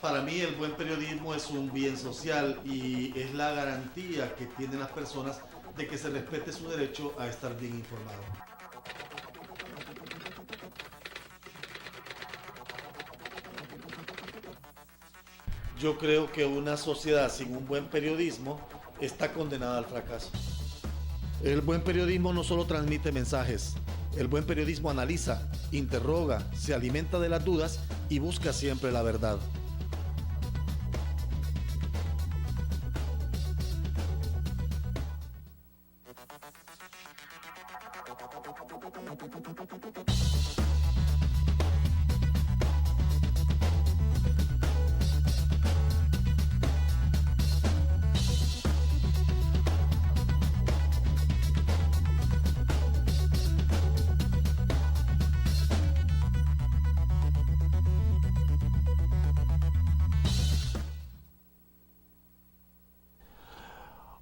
Para mí el buen periodismo es un bien social y es la garantía que tienen las personas de que se respete su derecho a estar bien informado. Yo creo que una sociedad sin un buen periodismo está condenada al fracaso. El buen periodismo no solo transmite mensajes, el buen periodismo analiza, interroga, se alimenta de las dudas y busca siempre la verdad.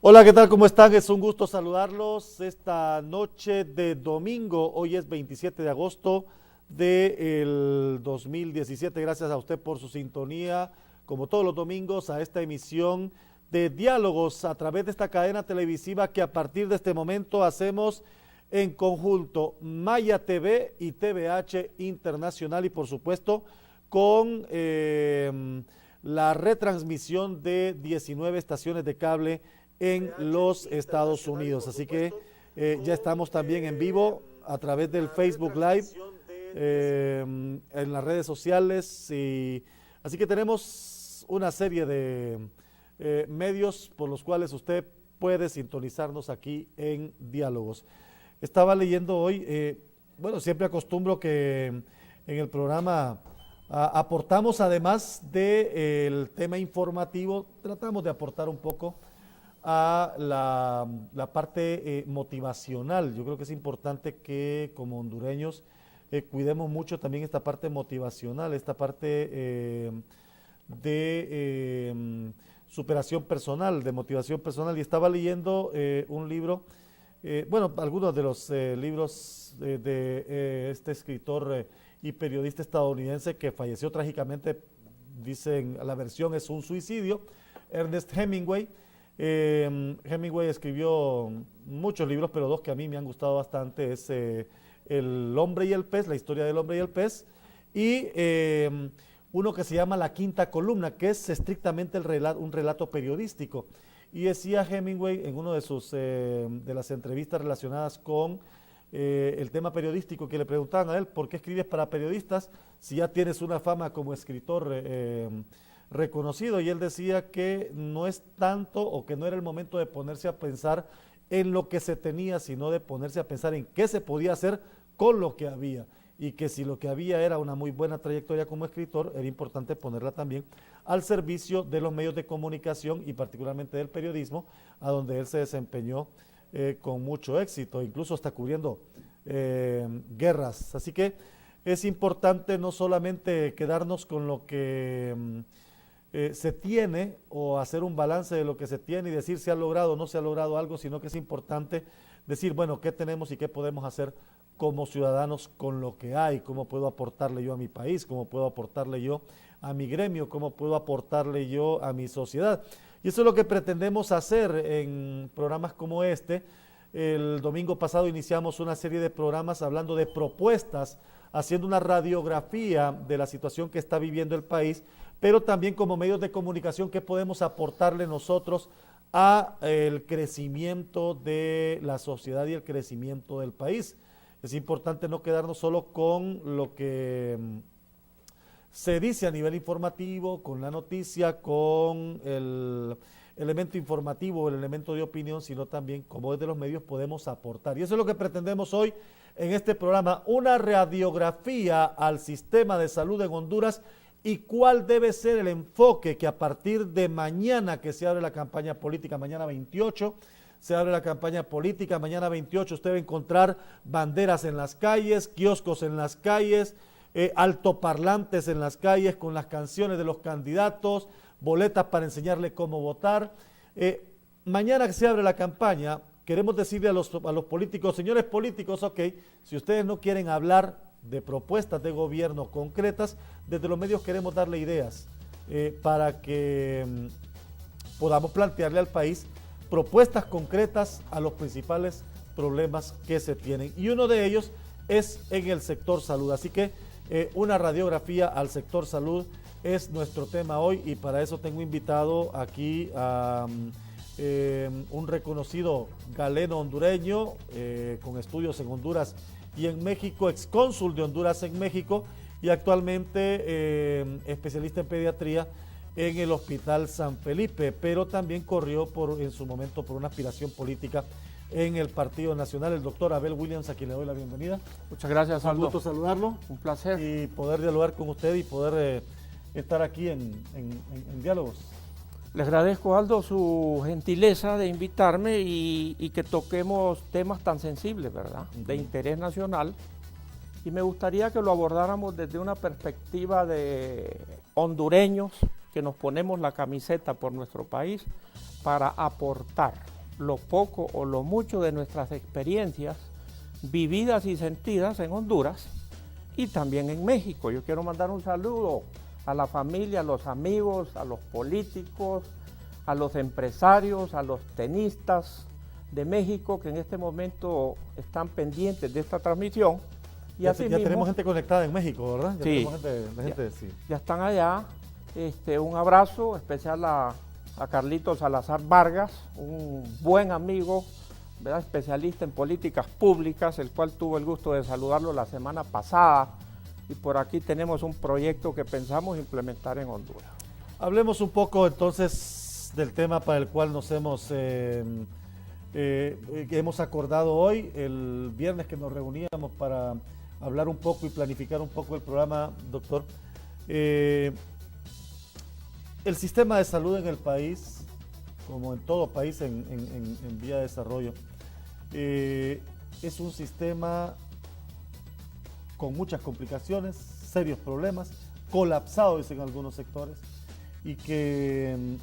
Hola, ¿qué tal? ¿Cómo están? Es un gusto saludarlos esta noche de domingo. Hoy es 27 de agosto del 2017. Gracias a usted por su sintonía, como todos los domingos, a esta emisión de diálogos a través de esta cadena televisiva que a partir de este momento hacemos en conjunto Maya TV y TVH Internacional y por supuesto con la retransmisión de 19 estaciones de cable en los Estados Unidos. Así que ya estamos también en vivo a través del Facebook Live, en las redes sociales. Así que tenemos una serie de medios por los cuales usted puede sintonizarnos aquí en Diálogos. Estaba leyendo hoy, bueno, siempre acostumbro que en el programa aportamos además del tema informativo, tratamos de aportar un poco a la parte motivacional. Yo creo que es importante que como hondureños cuidemos mucho también esta parte motivacional, esta parte de superación personal, de motivación personal. Y estaba leyendo un libro, bueno, algunos de los libros de este escritor y periodista estadounidense que falleció trágicamente, dicen, la versión es un suicidio, Ernest Hemingway. Hemingway escribió muchos libros, pero dos que a mí me han gustado bastante es El hombre y el pez, la historia del hombre y el pez, y uno que se llama La quinta columna, que es estrictamente un relato periodístico. Y decía Hemingway en uno de sus de las entrevistas relacionadas con el tema periodístico, que le preguntaban a él, ¿por qué escribes para periodistas si ya tienes una fama como escritor reconocido? Y él decía que no es tanto o que no era el momento de ponerse a pensar en lo que se tenía, sino de ponerse a pensar en qué se podía hacer con lo que había, y que si lo que había era una muy buena trayectoria como escritor, era importante ponerla también al servicio de los medios de comunicación y particularmente del periodismo, a donde él se desempeñó con mucho éxito, incluso hasta cubriendo guerras. Así que es importante no solamente quedarnos con lo que se tiene o hacer un balance de lo que se tiene y decir si ha logrado o no se ha logrado algo, sino que es importante decir, bueno, qué tenemos y qué podemos hacer como ciudadanos con lo que hay, cómo puedo aportarle yo a mi país, cómo puedo aportarle yo a mi gremio, cómo puedo aportarle yo a mi sociedad. Y eso es lo que pretendemos hacer en programas como este. El domingo pasado iniciamos una serie de programas hablando de propuestas, haciendo una radiografía de la situación que está viviendo el país, pero también como medios de comunicación, qué podemos aportarle nosotros a el crecimiento de la sociedad y el crecimiento del país. Es importante no quedarnos solo con lo que se dice a nivel informativo, con la noticia, con el elemento informativo, el elemento de opinión, sino también cómo desde los medios podemos aportar. Y eso es lo que pretendemos hoy en este programa, una radiografía al sistema de salud en Honduras y cuál debe ser el enfoque que a partir de mañana que se abre la campaña política, mañana 28, se abre la campaña política, mañana 28 usted va a encontrar banderas en las calles, kioscos en las calles, altoparlantes en las calles con las canciones de los candidatos, boletas para enseñarle cómo votar. Mañana que se abre la campaña, queremos decirle a los políticos, señores políticos, ok, si ustedes no quieren hablar de propuestas de gobierno concretas, desde los medios queremos darle ideas. para que podamos plantearle al país propuestas concretas a los principales problemas que se tienen. Y uno de ellos es en el sector salud. Así que una radiografía al sector salud es nuestro tema hoy, y para eso tengo invitado aquí a un reconocido galeno hondureño con estudios en Honduras y en México, excónsul de Honduras en México y actualmente especialista en pediatría en el Hospital San Felipe, pero también corrió en su momento por una aspiración política en el Partido Nacional, el doctor Abel Williams, a quien le doy la bienvenida. Muchas gracias, Aldo. Un gusto saludarlo. Un placer. Y poder dialogar con usted y poder estar aquí en diálogos. Le agradezco, Aldo, su gentileza de invitarme y que toquemos temas tan sensibles, ¿verdad? De interés nacional. Y me gustaría que lo abordáramos desde una perspectiva de hondureños que nos ponemos la camiseta por nuestro país para aportar lo poco o lo mucho de nuestras experiencias vividas y sentidas en Honduras y también en México. Yo quiero mandar un saludo a la familia, a los amigos, a los políticos, a los empresarios, a los tenistas de México que en este momento están pendientes de esta transmisión. Y ya mismo, tenemos gente conectada en México, ¿verdad? Ya sí, tenemos sí. Ya están allá. Un abrazo especial a Carlitos Salazar Vargas, un buen amigo, ¿verdad? Especialista en políticas públicas, el cual tuvo el gusto de saludarlo la semana pasada. Y por aquí tenemos un proyecto que pensamos implementar en Honduras. Hablemos un poco entonces del tema para el cual nos hemos acordado hoy, el viernes que nos reuníamos para hablar un poco y planificar un poco el programa, doctor. El sistema de salud en el país, como en todo país en vía de desarrollo, es un sistema con muchas complicaciones, serios problemas, colapsado en algunos sectores, y que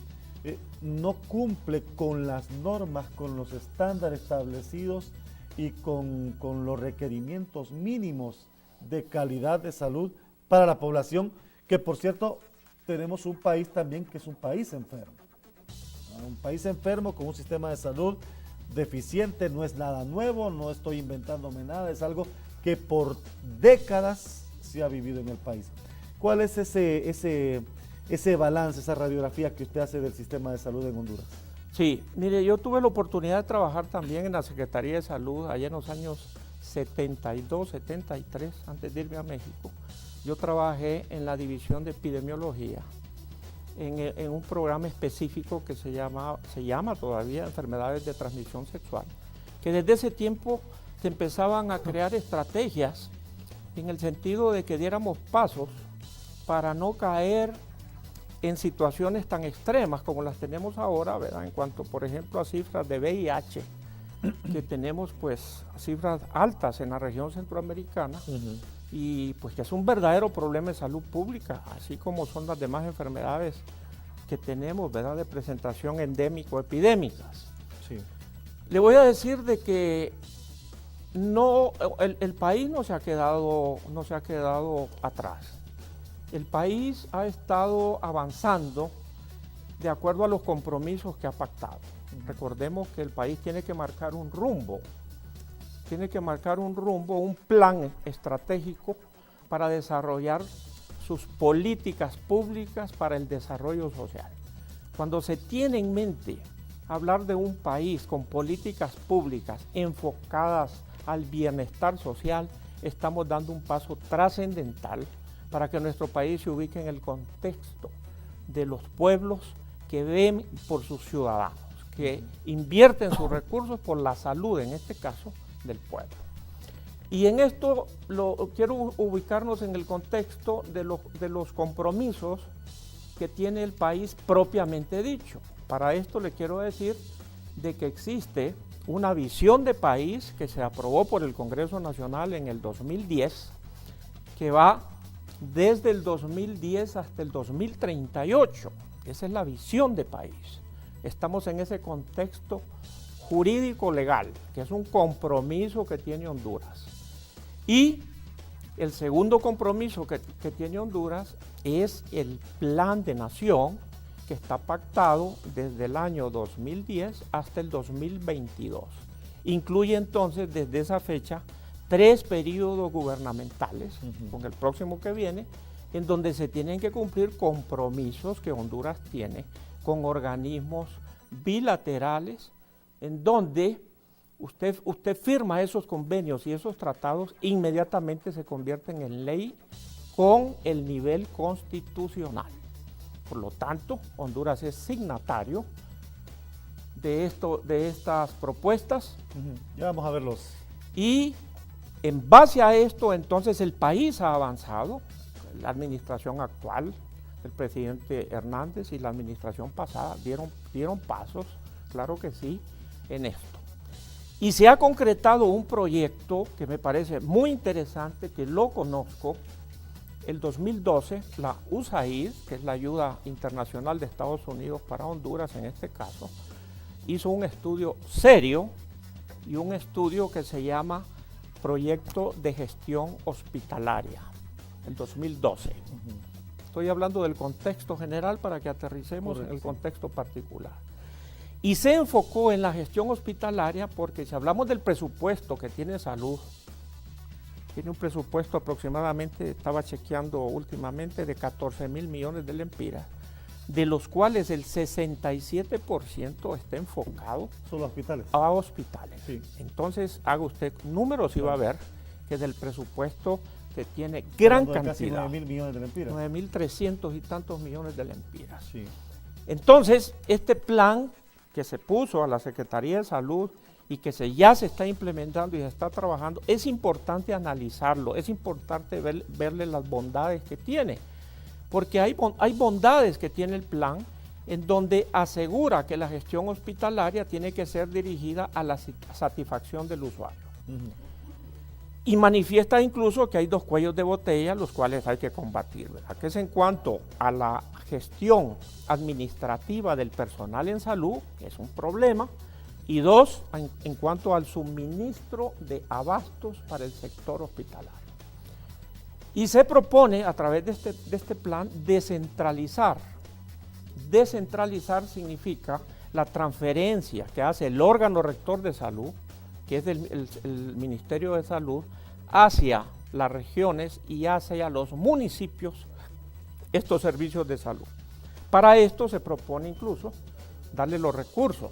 no cumple con las normas, con los estándares establecidos y con los requerimientos mínimos de calidad de salud para la población, que por cierto tenemos un país también que es un país enfermo. Un país enfermo con un sistema de salud deficiente, no es nada nuevo, no estoy inventándome nada, es algo que por décadas se ha vivido en el país. ¿Cuál es ese balance, esa radiografía que usted hace del sistema de salud en Honduras? Sí, mire, yo tuve la oportunidad de trabajar también en la Secretaría de Salud allá en los años 72, 73, antes de irme a México. Yo trabajé en la división de epidemiología, en un programa específico que se llama todavía enfermedades de transmisión sexual, que desde ese tiempo se empezaban a crear estrategias en el sentido de que diéramos pasos para no caer en situaciones tan extremas como las tenemos ahora, ¿verdad? En cuanto, por ejemplo, a cifras de VIH, que tenemos pues cifras altas en la región centroamericana, y pues que es un verdadero problema de salud pública, así como son las demás enfermedades que tenemos, ¿verdad? De presentación endémico-epidémicas. Sí. Le voy a decir de que no, el país no se ha quedado atrás. El país ha estado avanzando de acuerdo a los compromisos que ha pactado. Recordemos que el país tiene que marcar un rumbo, un plan estratégico para desarrollar sus políticas públicas para el desarrollo social. Cuando se tiene en mente hablar de un país con políticas públicas enfocadas al bienestar social, estamos dando un paso trascendental para que nuestro país se ubique en el contexto de los pueblos que ven por sus ciudadanos, que invierten sus recursos por la salud, en este caso, del pueblo. Y en esto quiero ubicarnos en el contexto de los compromisos que tiene el país propiamente dicho. Para esto le quiero decir de que existe una visión de país que se aprobó por el Congreso Nacional en el 2010, que va desde el 2010 hasta el 2038. Esa es la visión de país. Estamos en ese contexto jurídico legal, que es un compromiso que tiene Honduras. Y el segundo compromiso que tiene Honduras es el plan de nación que está pactado desde el año 2010 hasta el 2022. Incluye entonces desde esa fecha 3 periodos gubernamentales, con el próximo que viene, en donde se tienen que cumplir compromisos que Honduras tiene con organismos bilaterales, en donde usted firma esos convenios y esos tratados, inmediatamente se convierten en ley con el nivel constitucional. Por lo tanto, Honduras es signatario de estas propuestas. Ya vamos a verlos. Y en base a esto, entonces, el país ha avanzado. La administración actual, el presidente Hernández y la administración pasada dieron pasos, claro que sí, en esto. Y se ha concretado un proyecto que me parece muy interesante, que lo conozco. El 2012, la USAID, que es la ayuda internacional de Estados Unidos para Honduras en este caso, hizo un estudio serio y un estudio que se llama Proyecto de Gestión Hospitalaria, el 2012. Estoy hablando del contexto general para que aterricemos en el contexto particular. Y se enfocó en la gestión hospitalaria porque si hablamos del presupuesto que tiene salud, tiene un presupuesto aproximadamente, estaba chequeando últimamente, de 14,000 millones de lempiras, de los cuales el 67% está enfocado Solo hospitales. a hospitales. Sí. Entonces, haga usted números y va a ver que del presupuesto que tiene gran Hablando de casi cantidad, 9,000 millones de lempiras. 9,300 y tantos millones de lempiras. Sí. Entonces, este plan que se puso a la Secretaría de Salud y que ya se está implementando y se está trabajando, es importante analizarlo, es importante verle las bondades que tiene, porque hay bondades que tiene el plan en donde asegura que la gestión hospitalaria tiene que ser dirigida a la satisfacción del usuario. Y manifiesta incluso que hay 2 cuellos de botella, los cuales hay que combatir, ¿verdad? Que es en cuanto a la gestión administrativa del personal en salud, que es un problema, y 2, en cuanto al suministro de abastos para el sector hospitalario. Y se propone, a través de este plan, descentralizar. Descentralizar significa la transferencia que hace el órgano rector de salud, que es el Ministerio de Salud, hacia las regiones y hacia los municipios estos servicios de salud. Para esto se propone incluso darle los recursos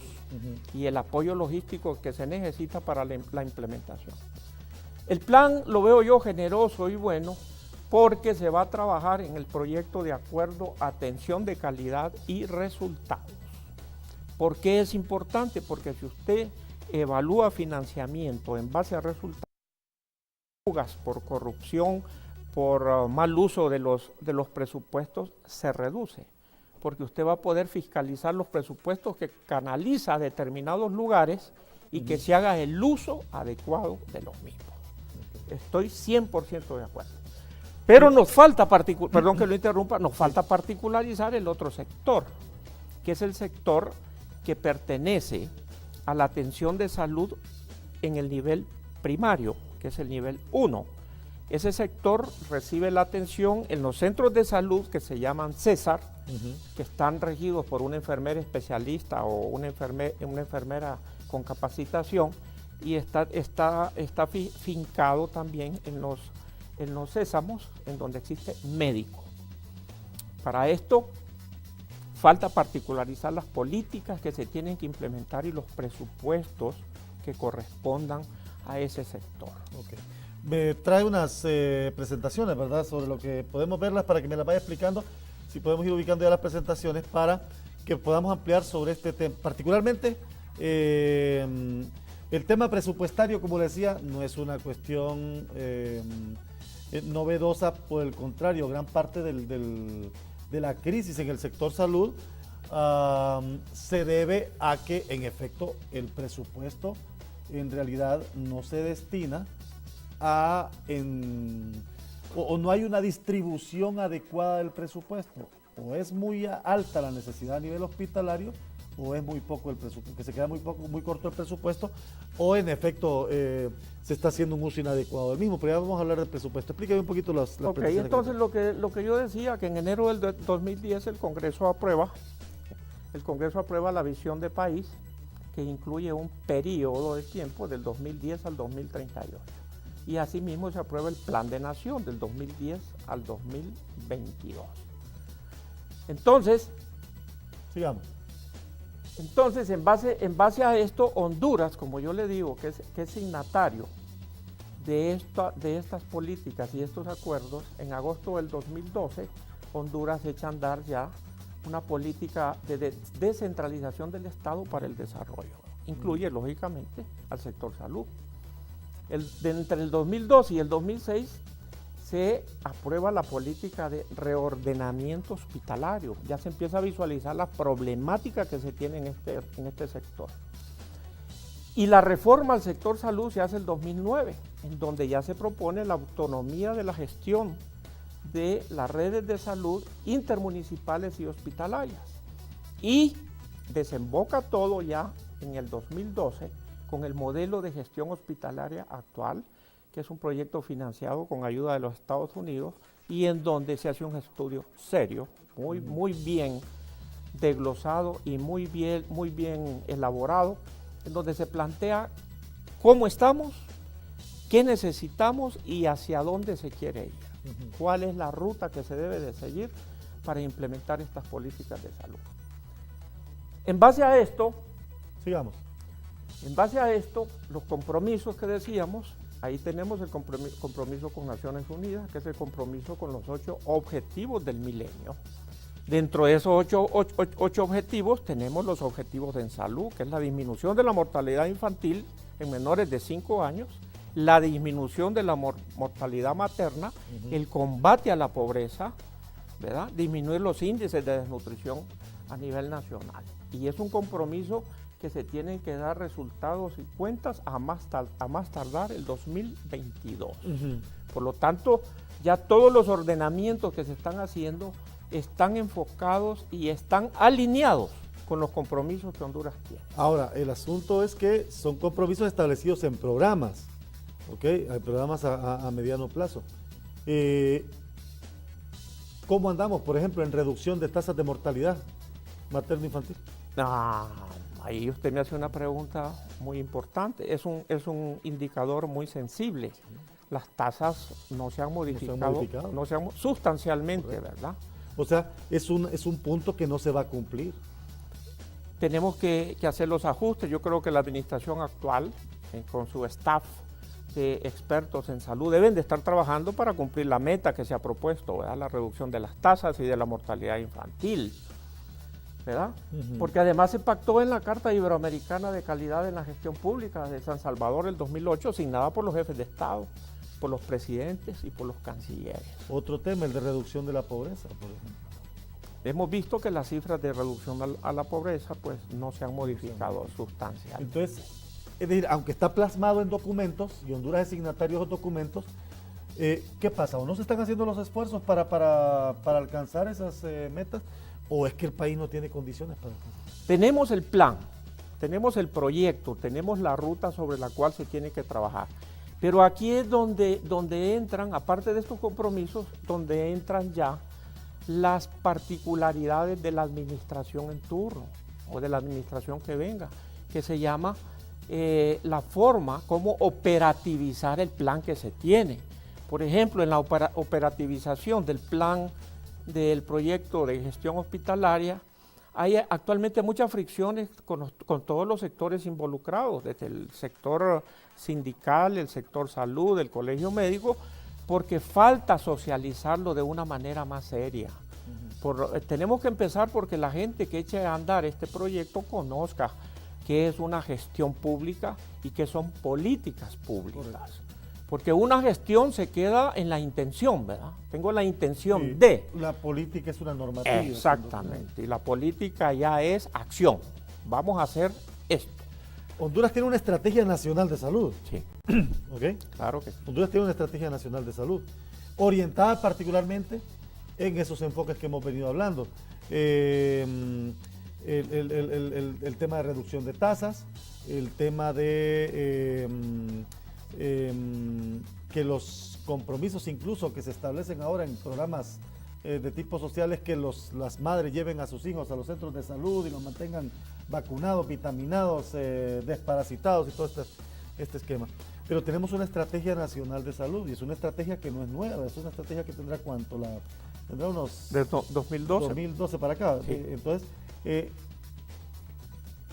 y el apoyo logístico que se necesita para la implementación. El plan lo veo yo generoso y bueno porque se va a trabajar en el proyecto de acuerdo a atención de calidad y resultados. ¿Por qué es importante? Porque si usted evalúa financiamiento en base a resultados, por corrupción, por mal uso de los presupuestos, se reduce, porque usted va a poder fiscalizar los presupuestos que canaliza a determinados lugares y que se haga el uso adecuado de los mismos. Estoy 100% de acuerdo. Pero nos falta, perdón que lo interrumpa, nos falta particularizar el otro sector, que es el sector que pertenece a la atención de salud en el nivel primario, que es el nivel 1. Ese sector recibe la atención en los centros de salud que se llaman César, que están regidos por una enfermera especialista o una enfermera con capacitación, y está fincado también en los sésamos, en donde existe médico. Para esto, falta particularizar las políticas que se tienen que implementar y los presupuestos que correspondan a ese sector. Okay. Me trae unas presentaciones, ¿verdad? Sobre lo que podemos verlas para que me las vaya explicando. Si podemos ir ubicando ya las presentaciones para que podamos ampliar sobre este tema. Particularmente, el tema presupuestario, como le decía, no es una cuestión novedosa, por el contrario, gran parte de la crisis en el sector salud se debe a que, en efecto, el presupuesto en realidad no se destina o no hay una distribución adecuada del presupuesto. O es muy alta la necesidad a nivel hospitalario o es muy poco el presupuesto, que se queda muy corto el presupuesto, o en efecto se está haciendo un uso inadecuado del mismo. Pero ya vamos a hablar del presupuesto. Explícame un poquito las Ok, entonces lo que yo decía, que en enero del 2010 el Congreso aprueba la visión de país, que incluye un periodo de tiempo del 2010 al 2038. Y asimismo se aprueba el Plan de Nación del 2010 al 2022. Entonces, sigamos. Entonces, en base a esto, Honduras, como yo le digo, que es signatario de estas políticas y estos acuerdos, en agosto del 2012, Honduras echa a andar ya una política de descentralización del Estado para el desarrollo. Incluye, lógicamente, al sector salud. Entre el 2002 y el 2006 se aprueba la política de reordenamiento hospitalario. Ya se empieza a visualizar la problemática que se tiene en este sector. Y la reforma al sector salud se hace el 2009, en donde ya se propone la autonomía de la gestión de las redes de salud intermunicipales y hospitalarias. Y desemboca todo ya en el 2012 con el modelo de gestión hospitalaria actual, que es un proyecto financiado con ayuda de los Estados Unidos y en donde se hace un estudio serio, muy bien desglosado y muy bien elaborado, en donde se plantea cómo estamos, qué necesitamos y hacia dónde se quiere ir. Cuál es la ruta que se debe de seguir para implementar estas políticas de salud. En base a esto, sigamos. En base a esto, los compromisos que decíamos, ahí tenemos el compromiso con Naciones Unidas, que es el compromiso con los 8 objetivos del milenio. Dentro de esos 8 objetivos tenemos los objetivos en salud, que es la disminución de la mortalidad infantil en menores de 5 años, la disminución de la mortalidad materna, el combate a la pobreza, ¿verdad? Disminuir los índices de desnutrición a nivel nacional. Y es un compromiso que se tienen que dar resultados y cuentas a más tardar el 2022. Por lo tanto, ya todos los ordenamientos que se están haciendo están enfocados y están alineados con los compromisos que Honduras tiene. Ahora, el asunto es que son compromisos establecidos en programas, ¿ok? Hay programas a mediano plazo. ¿Cómo andamos, por ejemplo, en reducción de tasas de mortalidad materno-infantil? Ahí usted me hace una pregunta muy importante. Es un indicador muy sensible. Las tasas no se han modificado, sustancialmente, ¿verdad? O sea, es un punto que no se va a cumplir. Tenemos que hacer los ajustes. Yo creo que la administración actual, con su staff de expertos en salud, deben de estar trabajando para cumplir la meta que se ha propuesto, ¿verdad? La reducción de las tasas y de la mortalidad infantil, ¿verdad? Porque además se pactó en la Carta Iberoamericana de Calidad en la Gestión Pública de San Salvador el 2008, signada por los jefes de Estado, por los presidentes y por los cancilleres. Otro tema, el de reducción de la pobreza, por ejemplo. Hemos visto que las cifras de reducción a la pobreza pues no se han modificado sustancialmente. Entonces, es decir, aunque está plasmado en documentos y Honduras es signatario de esos documentos, ¿qué pasa? ¿O no se están haciendo los esfuerzos para alcanzar esas metas? ¿O es que el país no tiene condiciones para alcanzar? Tenemos el plan, tenemos el proyecto, tenemos la ruta sobre la cual se tiene que trabajar. Pero aquí es donde entran, aparte de estos compromisos, donde entran ya las particularidades de la administración en turno o de la administración que venga, que se llama la forma como operativizar el plan que se tiene. Por ejemplo, en la operativización del plan del proyecto de gestión hospitalaria, hay actualmente muchas fricciones con todos los sectores involucrados, desde el sector sindical, el sector salud, el colegio médico, porque falta socializarlo de una manera más seria. Tenemos que empezar porque la gente que eche a andar este proyecto conozca qué es una gestión pública y qué son políticas públicas. Correcto. Porque una gestión se queda en la intención, ¿verdad? Tengo la intención de... La política es una normativa. Exactamente, y la política ya es acción. Vamos a hacer esto. Honduras tiene una estrategia nacional de salud. Sí. ¿Ok? Claro que sí. Honduras tiene una estrategia nacional de salud, orientada particularmente en esos enfoques que hemos venido hablando. el tema de reducción de tasas, el tema de que los compromisos incluso que se establecen ahora en programas de tipo social es que las madres lleven a sus hijos a los centros de salud y los mantengan vacunados, vitaminados, desparasitados y todo este esquema. Pero tenemos una estrategia nacional de salud y es una estrategia que no es nueva, es una estrategia que tendrá ¿cuánto? Tendrá unos... De 2012. 2012 para acá. Sí. Entonces,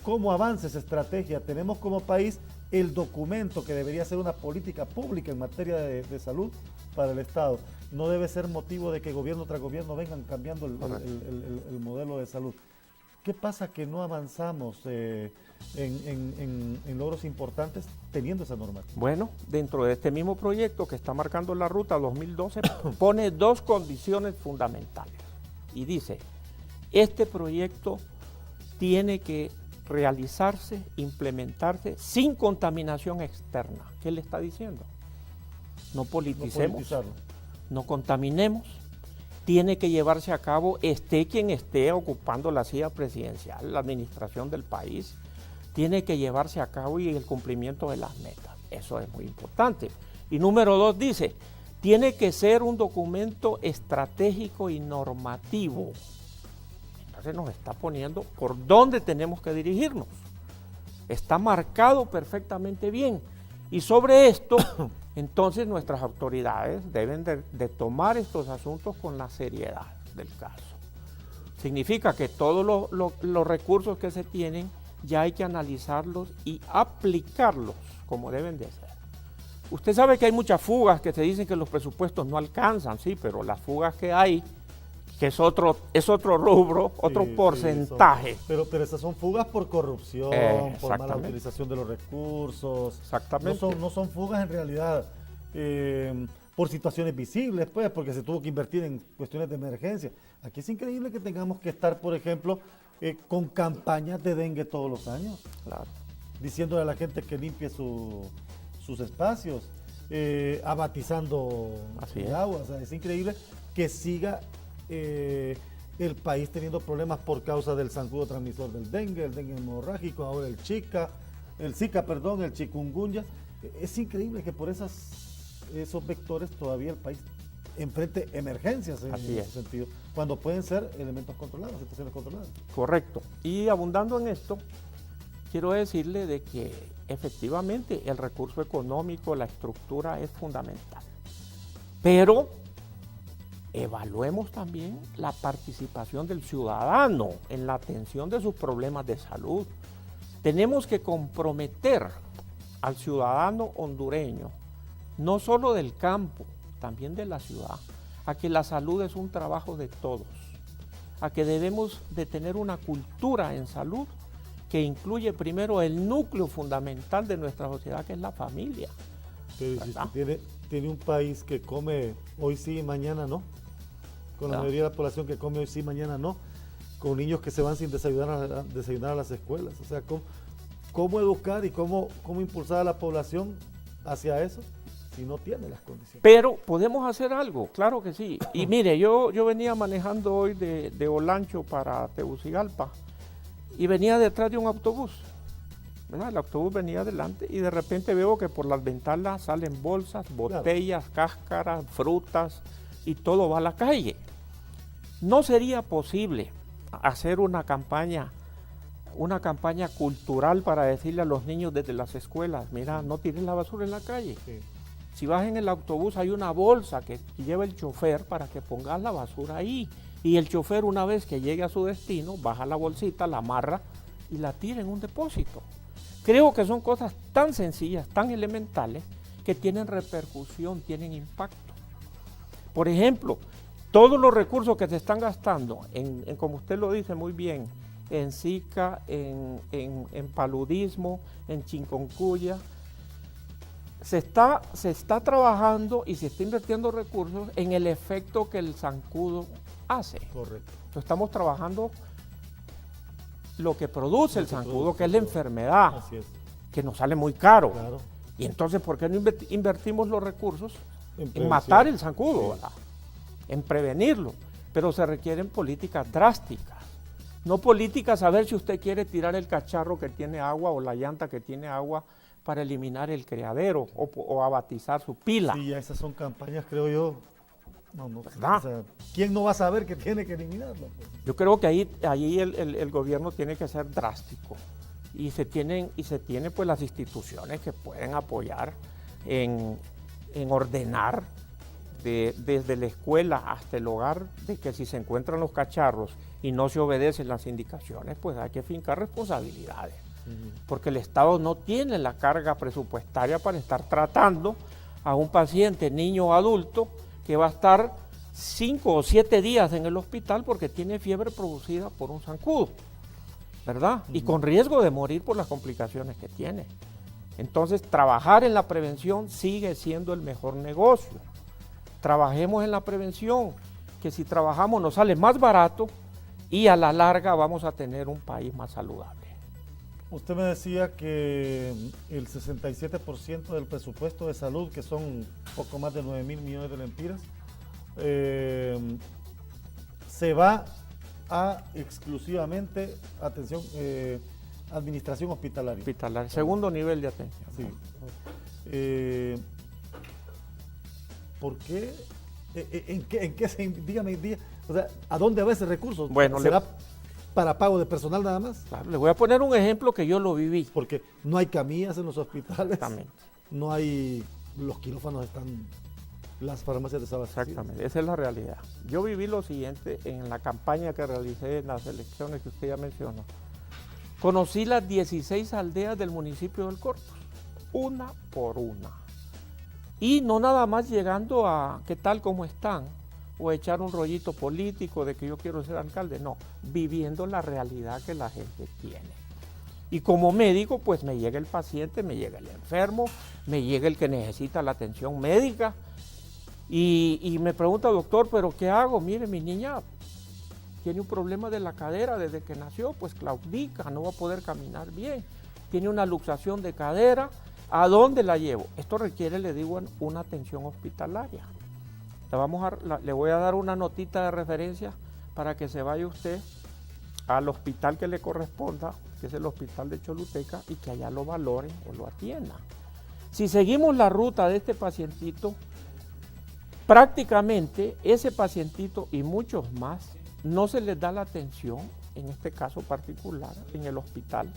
¿cómo avanza esa estrategia? Tenemos como país el documento que debería ser una política pública en materia de salud para el Estado. No debe ser motivo de que gobierno tras gobierno vengan cambiando el modelo de salud. ¿Qué pasa que no avanzamos en logros importantes teniendo esa norma? Bueno, dentro de este mismo proyecto que está marcando la ruta 2012, pone dos condiciones fundamentales. Y dice, este proyecto tiene que realizarse, implementarse sin contaminación externa. ¿Qué le está diciendo? No politicemos, no contaminemos, tiene que llevarse a cabo, esté quien esté ocupando la silla presidencial, la administración del país, tiene que llevarse a cabo y el cumplimiento de las metas. Eso es muy importante. Y número 2 dice, tiene que ser un documento estratégico y normativo. Entonces nos está poniendo por dónde tenemos que dirigirnos. Está marcado perfectamente bien. Y sobre esto, entonces nuestras autoridades deben de tomar estos asuntos con la seriedad del caso. Significa que todos los recursos que se tienen ya hay que analizarlos y aplicarlos como deben de ser. Usted sabe que hay muchas fugas que se dicen que los presupuestos no alcanzan, sí, pero las fugas que hay, que es otro rubro, otro porcentaje. Sí, pero esas son fugas por corrupción, por mala utilización de los recursos. Exactamente. No son fugas en realidad por situaciones visibles, pues, porque se tuvo que invertir en cuestiones de emergencia. Aquí es increíble que tengamos que estar, por ejemplo, con campañas de dengue todos los años. Claro. Diciéndole a la gente que limpie sus espacios, abatizando el agua. O sea, es increíble que siga el país teniendo problemas por causa del zancudo transmisor del dengue, el dengue hemorrágico, ahora el Zika, el chikungunya. Es increíble que por esos vectores todavía el país enfrente emergencias en ese sentido, cuando pueden ser elementos controlados, situaciones controladas. Correcto. Y abundando en esto, quiero decirle de que efectivamente el recurso económico, la estructura es fundamental. Pero evaluemos también la participación del ciudadano en la atención de sus problemas de salud. Tenemos que comprometer al ciudadano hondureño, no solo del campo, también de la ciudad, a que la salud es un trabajo de todos, a que debemos de tener una cultura en salud que incluye primero el núcleo fundamental de nuestra sociedad, que es la familia. Pero si tiene un país que come hoy sí y mañana no, con la mayoría de la población que come hoy sí y mañana no, con niños que se van sin desayunar a las escuelas. O sea, ¿cómo educar y cómo impulsar a la población hacia eso si no tiene las condiciones? Pero podemos hacer algo, claro que sí. Y mire, yo venía manejando hoy de Olancho para Tegucigalpa y venía detrás de un autobús, ¿verdad? El autobús venía adelante y de repente veo que por las ventanas salen bolsas, botellas, cáscaras, frutas y todo va a la calle. ¿No sería posible hacer una campaña cultural para decirle a los niños desde las escuelas, mira, no tiren la basura en la calle? Sí. Si vas en el autobús hay una bolsa que lleva el chofer para que pongas la basura ahí. Y el chofer, una vez que llegue a su destino, baja la bolsita, la amarra y la tira en un depósito. Creo que son cosas tan sencillas, tan elementales, que tienen repercusión, tienen impacto. Por ejemplo, todos los recursos que se están gastando, en como usted lo dice muy bien, en Zika, en paludismo, en chikungunya, se está trabajando y se está invirtiendo recursos en el efecto que el zancudo hace. Correcto. Entonces estamos trabajando lo que produce el zancudo, que es la enfermedad, que nos sale muy caro. Claro. Y entonces, ¿por qué no invertimos los recursos en matar el zancudo, ¿verdad? En prevenirlo? Pero se requieren políticas drásticas. No política saber si usted quiere tirar el cacharro que tiene agua o la llanta que tiene agua para eliminar el criadero o abatizar su pila. Sí, ya esas son campañas, creo yo. No, ¿Verdad? o sea, ¿quién no va a saber que tiene que eliminarlo? Pues? Yo creo que ahí el gobierno tiene que ser drástico y se tiene pues las instituciones que pueden apoyar en ordenar desde la escuela hasta el hogar, de que si se encuentran los cacharros y no se obedecen las indicaciones, pues hay que fincar responsabilidades. Porque el Estado no tiene la carga presupuestaria para estar tratando a un paciente, niño o adulto, que va a estar 5 o 7 días en el hospital porque tiene fiebre producida por un zancudo, ¿verdad? Y con riesgo de morir por las complicaciones que tiene. Entonces, trabajar en la prevención sigue siendo el mejor negocio. Trabajemos en la prevención, que si trabajamos nos sale más barato y a la larga vamos a tener un país más saludable. Usted me decía que el 67% del presupuesto de salud, que son poco más de 9.000 millones de lempiras, se va a exclusivamente administración hospitalaria. Hospitalaria, segundo nivel de atención. Sí. ¿Por qué? ¿En qué se, dígame, o sea, ¿a dónde va ese recurso? Bueno, ¿será para pago de personal nada más? Claro, le voy a poner un ejemplo que yo lo viví. Porque no hay camillas en los hospitales. Exactamente. No hay, los quirófanos están, las farmacias desabastecidas. Exactamente, esa es la realidad. Yo viví lo siguiente en la campaña que realicé en las elecciones que usted ya mencionó. Conocí las 16 aldeas del municipio del Corpus, una por una. Y no nada más llegando a qué tal, cómo están, o echar un rollito político de que yo quiero ser alcalde, no, viviendo la realidad que la gente tiene. Y como médico, pues me llega el paciente, me llega el enfermo, me llega el que necesita la atención médica, y me pregunta, doctor, ¿pero qué hago? Mire, mi niña tiene un problema de la cadera desde que nació, pues claudica, no va a poder caminar bien, tiene una luxación de cadera, ¿a dónde la llevo? Esto requiere, le digo, una atención hospitalaria. Le voy a dar una notita de referencia para que se vaya usted al hospital que le corresponda, que es el hospital de Choluteca, y que allá lo valoren o lo atiendan. Si seguimos la ruta de este pacientito, prácticamente ese pacientito y muchos más no se les da la atención, en este caso particular, en el hospital,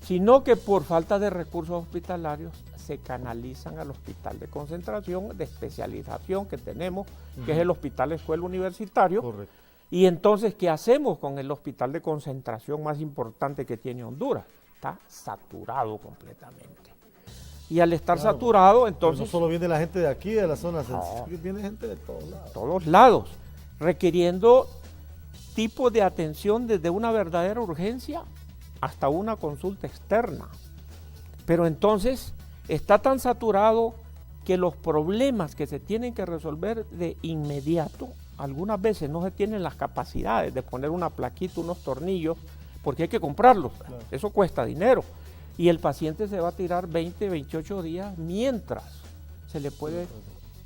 sino que por falta de recursos hospitalarios se canalizan al hospital de concentración, de especialización que tenemos, que es el Hospital Escuela Universitario. Correcto. Y entonces, ¿qué hacemos con el hospital de concentración más importante que tiene Honduras? Está saturado completamente. Y al estar saturado, entonces... Pero no solo viene la gente de aquí, de la zona, No, viene gente de todos lados. Todos lados, requiriendo tipos de atención desde una verdadera urgencia hasta una consulta externa. Pero entonces está tan saturado que los problemas que se tienen que resolver de inmediato, algunas veces no se tienen las capacidades de poner una plaquita, unos tornillos, porque hay que comprarlos. Claro. Eso cuesta dinero. Y el paciente se va a tirar 20, 28 días mientras se le puede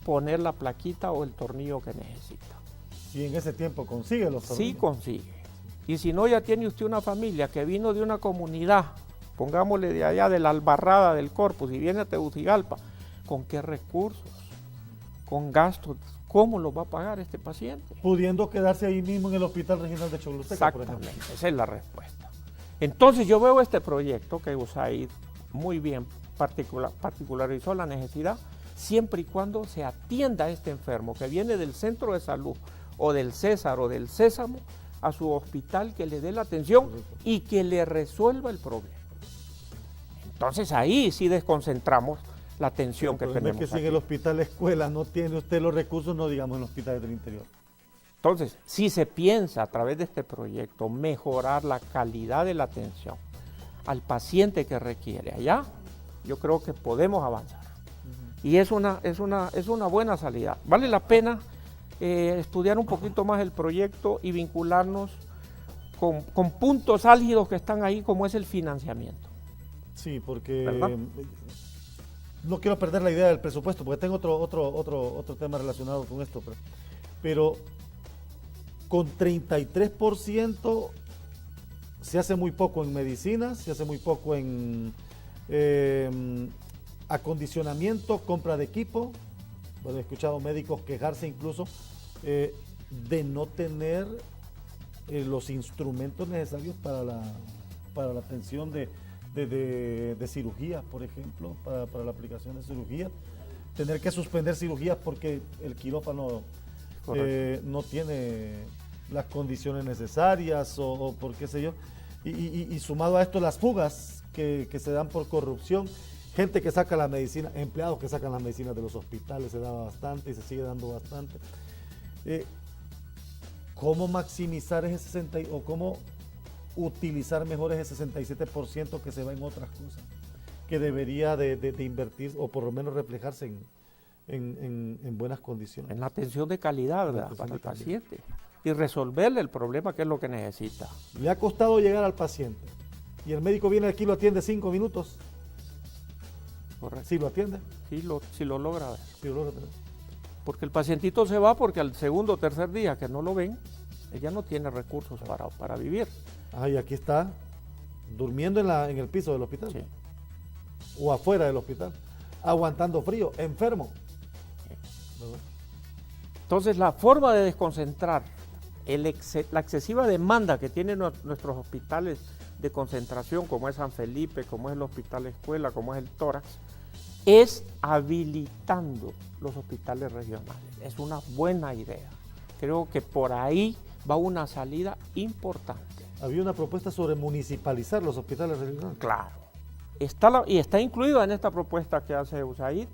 poner la plaquita o el tornillo que necesita. Y en ese tiempo consigue los tornillos. Sí consigue. Y si no, ya tiene usted una familia que vino de una comunidad, pongámosle de allá de la Albarrada del Corpus, y viene a Tegucigalpa, ¿con qué recursos? ¿Con gastos? ¿Cómo lo va a pagar este paciente? Pudiendo quedarse ahí mismo en el Hospital Regional de Choluteca. Exactamente, esa es la respuesta. Entonces yo veo este proyecto que USAID muy bien particularizó la necesidad, siempre y cuando se atienda a este enfermo que viene del centro de salud o del César o del Sésamo, a su hospital, que le dé la atención y que le resuelva el problema. Entonces ahí sí desconcentramos la atención que tenemos. Es que si en el hospital escuela no tiene usted los recursos, no digamos en los hospitales del interior. Entonces, si se piensa a través de este proyecto mejorar la calidad de la atención al paciente que requiere allá, yo creo que podemos avanzar. Y es una buena salida. Vale la pena estudiar un poquito más el proyecto y vincularnos con puntos álgidos que están ahí, como es el financiamiento. Sí, porque no quiero perder la idea del presupuesto, porque tengo otro tema relacionado con esto, pero con 33% se hace muy poco en medicinas, se hace muy poco en acondicionamiento, compra de equipo. Bueno, he escuchado médicos quejarse incluso de no tener los instrumentos necesarios para la atención de cirugía, por ejemplo, para la aplicación de cirugía. Tener que suspender cirugías porque el quirófano no tiene las condiciones necesarias o por qué sé yo. Y sumado a esto las fugas que se dan por corrupción, gente que saca la medicina, empleados que sacan las medicinas de los hospitales, se da bastante y se sigue dando bastante. ¿Cómo maximizar ese 60 o cómo utilizar mejor ese 67% que se va en otras cosas? Que debería de invertir o por lo menos reflejarse en buenas condiciones. En la atención de calidad, ¿verdad? Para el paciente. Y resolverle el problema que es lo que necesita. Le ha costado llegar al paciente y el médico viene aquí y lo atiende 5 minutos. Correcto. ¿Sí lo atiende? Sí lo logra. Sí lo logra. Porque el pacientito se va porque al segundo o tercer día que no lo ven, ella no tiene recursos para vivir. Y aquí está durmiendo en el piso del hospital. Sí. O afuera del hospital, aguantando frío, enfermo. Sí. Entonces la forma de desconcentrar la excesiva demanda que tienen nuestros hospitales de concentración, como es San Felipe, como es el Hospital Escuela, como es el Tórax, es habilitando los hospitales regionales. Es una buena idea. Creo que por ahí va una salida importante. Había una propuesta sobre municipalizar los hospitales regionales. Claro. Está incluida en esta propuesta que hace USAID,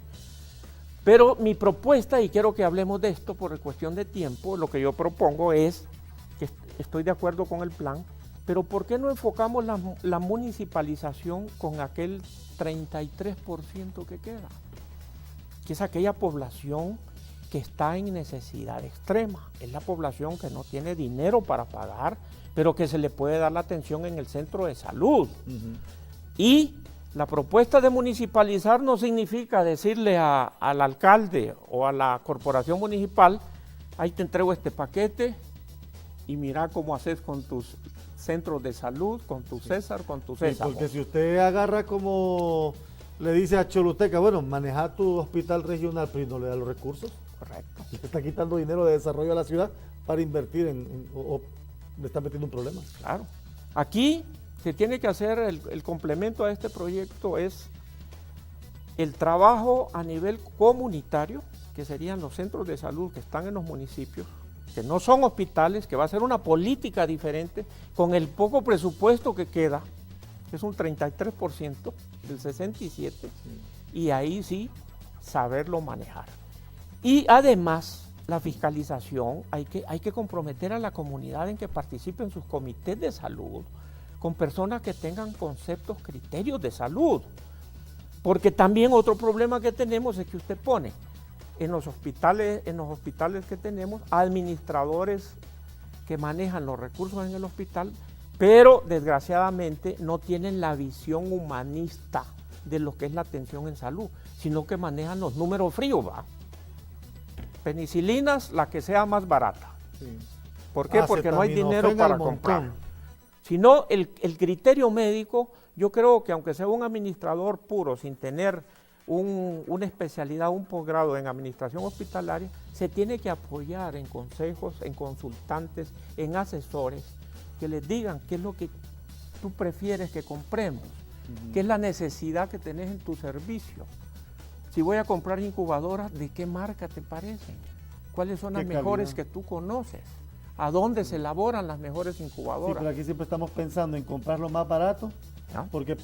pero mi propuesta, y quiero que hablemos de esto por cuestión de tiempo, lo que yo propongo es, que estoy de acuerdo con el plan, pero ¿por qué no enfocamos la municipalización con aquel 33% que queda? Que es aquella población que está en necesidad extrema, es la población que no tiene dinero para pagar, pero que se le puede dar la atención en el centro de salud. Y la propuesta de municipalizar no significa decirle al alcalde o a la corporación municipal, ahí te entrego este paquete y mira cómo haces con tus centros de salud, con tu César, con tu César. Sí, porque si usted agarra como le dice a Choluteca, bueno, maneja tu hospital regional, pero no le da los recursos. Correcto. Le está quitando dinero de desarrollo a la ciudad para invertir o le está metiendo un problema. Claro. Aquí se tiene que hacer el complemento a este proyecto es el trabajo a nivel comunitario, que serían los centros de salud que están en los municipios, que no son hospitales, que va a ser una política diferente con el poco presupuesto que queda, que es un 33% del 67%, y ahí sí saberlo manejar. Y además la fiscalización, hay que comprometer a la comunidad en que participe en sus comités de salud, con personas que tengan conceptos, criterios de salud. Porque también otro problema que tenemos es que usted pone en los hospitales que tenemos administradores que manejan los recursos en el hospital, pero desgraciadamente no tienen la visión humanista de lo que es la atención en salud, sino que manejan los números fríos, ¿va? Penicilinas, la que sea más barata. Sí. ¿Por qué? Porque no hay dinero para comprar. Sino el criterio médico, yo creo que aunque sea un administrador puro, sin tener una especialidad, un posgrado en administración hospitalaria, se tiene que apoyar en consejos, en consultantes, en asesores, que les digan qué es lo que tú prefieres que compremos, qué es la necesidad que tenés en tu servicio. Si voy a comprar incubadoras, ¿de qué marca te parecen? ¿Cuáles son las mejores que tú conoces? ¿A dónde se elaboran las mejores incubadoras? Sí, pero aquí siempre estamos pensando en comprar lo más barato, ¿no? Porque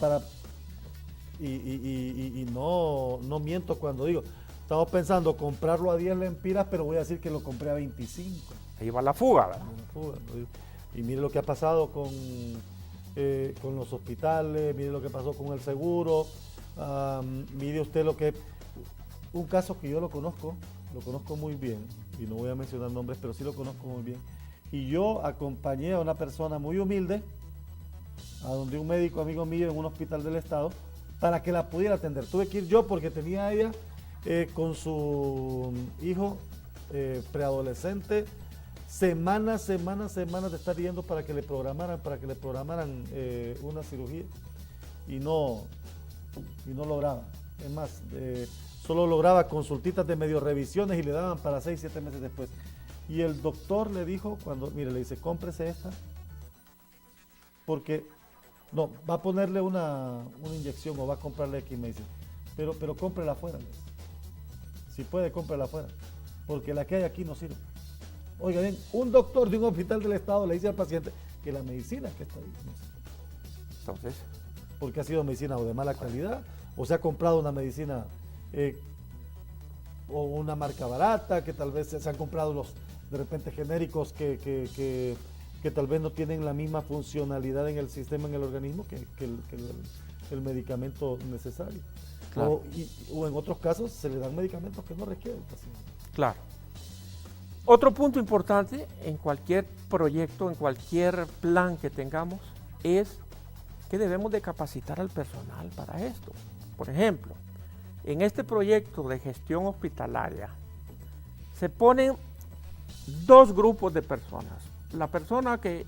y no miento cuando digo, estamos pensando comprarlo a 10 lempiras, pero voy a decir que lo compré a 25. Ahí va la fuga, ¿verdad? Y mire lo que ha pasado con los hospitales, mire lo que pasó con el seguro, mire usted un caso que yo lo conozco muy bien, y no voy a mencionar nombres, pero sí lo conozco muy bien. Y yo acompañé a una persona muy humilde a donde un médico amigo mío en un hospital del estado para que la pudiera atender. Tuve que ir yo porque tenía ella con su hijo preadolescente, semanas de estar yendo para que le programaran una cirugía y no lograba. Es más, solo lograba consultitas de medio revisiones y le daban para 6-7 meses después. Y el doctor le dijo, le dice, cómprese esta, porque no, va a ponerle una inyección o va a comprarle X, me dice, pero cómprela afuera. Si puede, cómprela afuera, porque la que hay aquí no sirve. Oiga bien, un doctor de un hospital del estado le dice al paciente que la medicina que está ahí no sirve. Entonces, porque ha sido medicina o de mala calidad, o se ha comprado una medicina o una marca barata, que tal vez se han comprado los de repente genéricos que tal vez no tienen la misma funcionalidad en el sistema, en el organismo, que el medicamento necesario. Claro. O en otros casos se le dan medicamentos que no requiere el paciente. Claro. Otro punto importante en cualquier proyecto, en cualquier plan que tengamos, es que debemos de capacitar al personal para esto. Por ejemplo, en este proyecto de gestión hospitalaria se ponen 2 grupos de personas. La persona que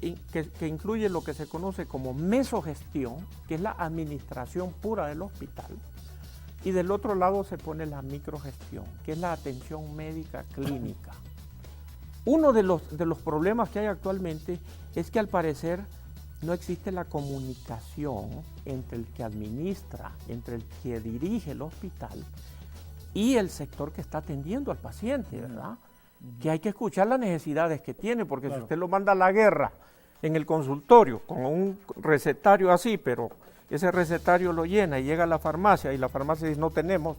incluye lo que se conoce como mesogestión, que es la administración pura del hospital, y del otro lado se pone la microgestión, que es la atención médica clínica. Uno de los problemas que hay actualmente es que al parecer no existe la comunicación entre el que administra, entre el que dirige el hospital y el sector que está atendiendo al paciente, ¿verdad? Que hay que escuchar las necesidades que tiene, porque claro, si usted lo manda a la guerra en el consultorio con un recetario así, pero ese recetario lo llena y llega a la farmacia y la farmacia dice no tenemos,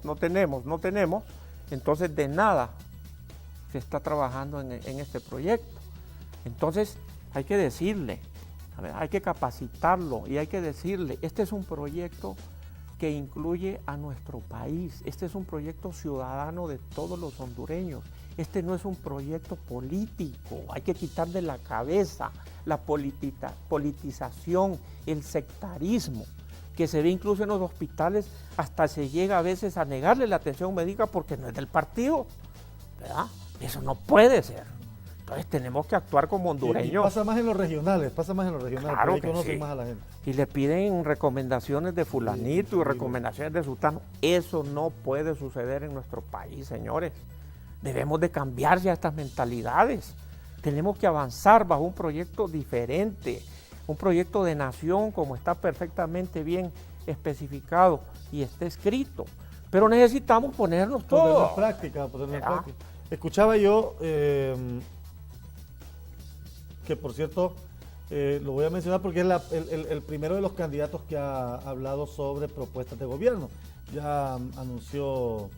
entonces de nada se está trabajando en este proyecto. Entonces hay que decirle, hay que capacitarlo y hay que decirle, este es un proyecto que incluye a nuestro país, este es un proyecto ciudadano de todos los hondureños, este no es un proyecto político, hay que quitar de la cabeza la politización, el sectarismo, que se ve incluso en los hospitales, hasta se llega a veces a negarle la atención médica porque no es del partido, ¿verdad? Eso no puede ser. Entonces tenemos que actuar como hondureños. Y pasa más en los regionales, claro, ahí conocen sí, más a la gente. Y le piden recomendaciones de fulanito y recomendaciones de sultano. Eso no puede suceder en nuestro país, señores. Debemos de cambiar ya estas mentalidades. Tenemos que avanzar bajo un proyecto diferente, un proyecto de nación como está perfectamente bien especificado y está escrito. Pero necesitamos ponernos todo. Ponerlo en práctica. Escuchaba yo, que por cierto, lo voy a mencionar porque es el primero de los candidatos que ha hablado sobre propuestas de gobierno. Ya anunció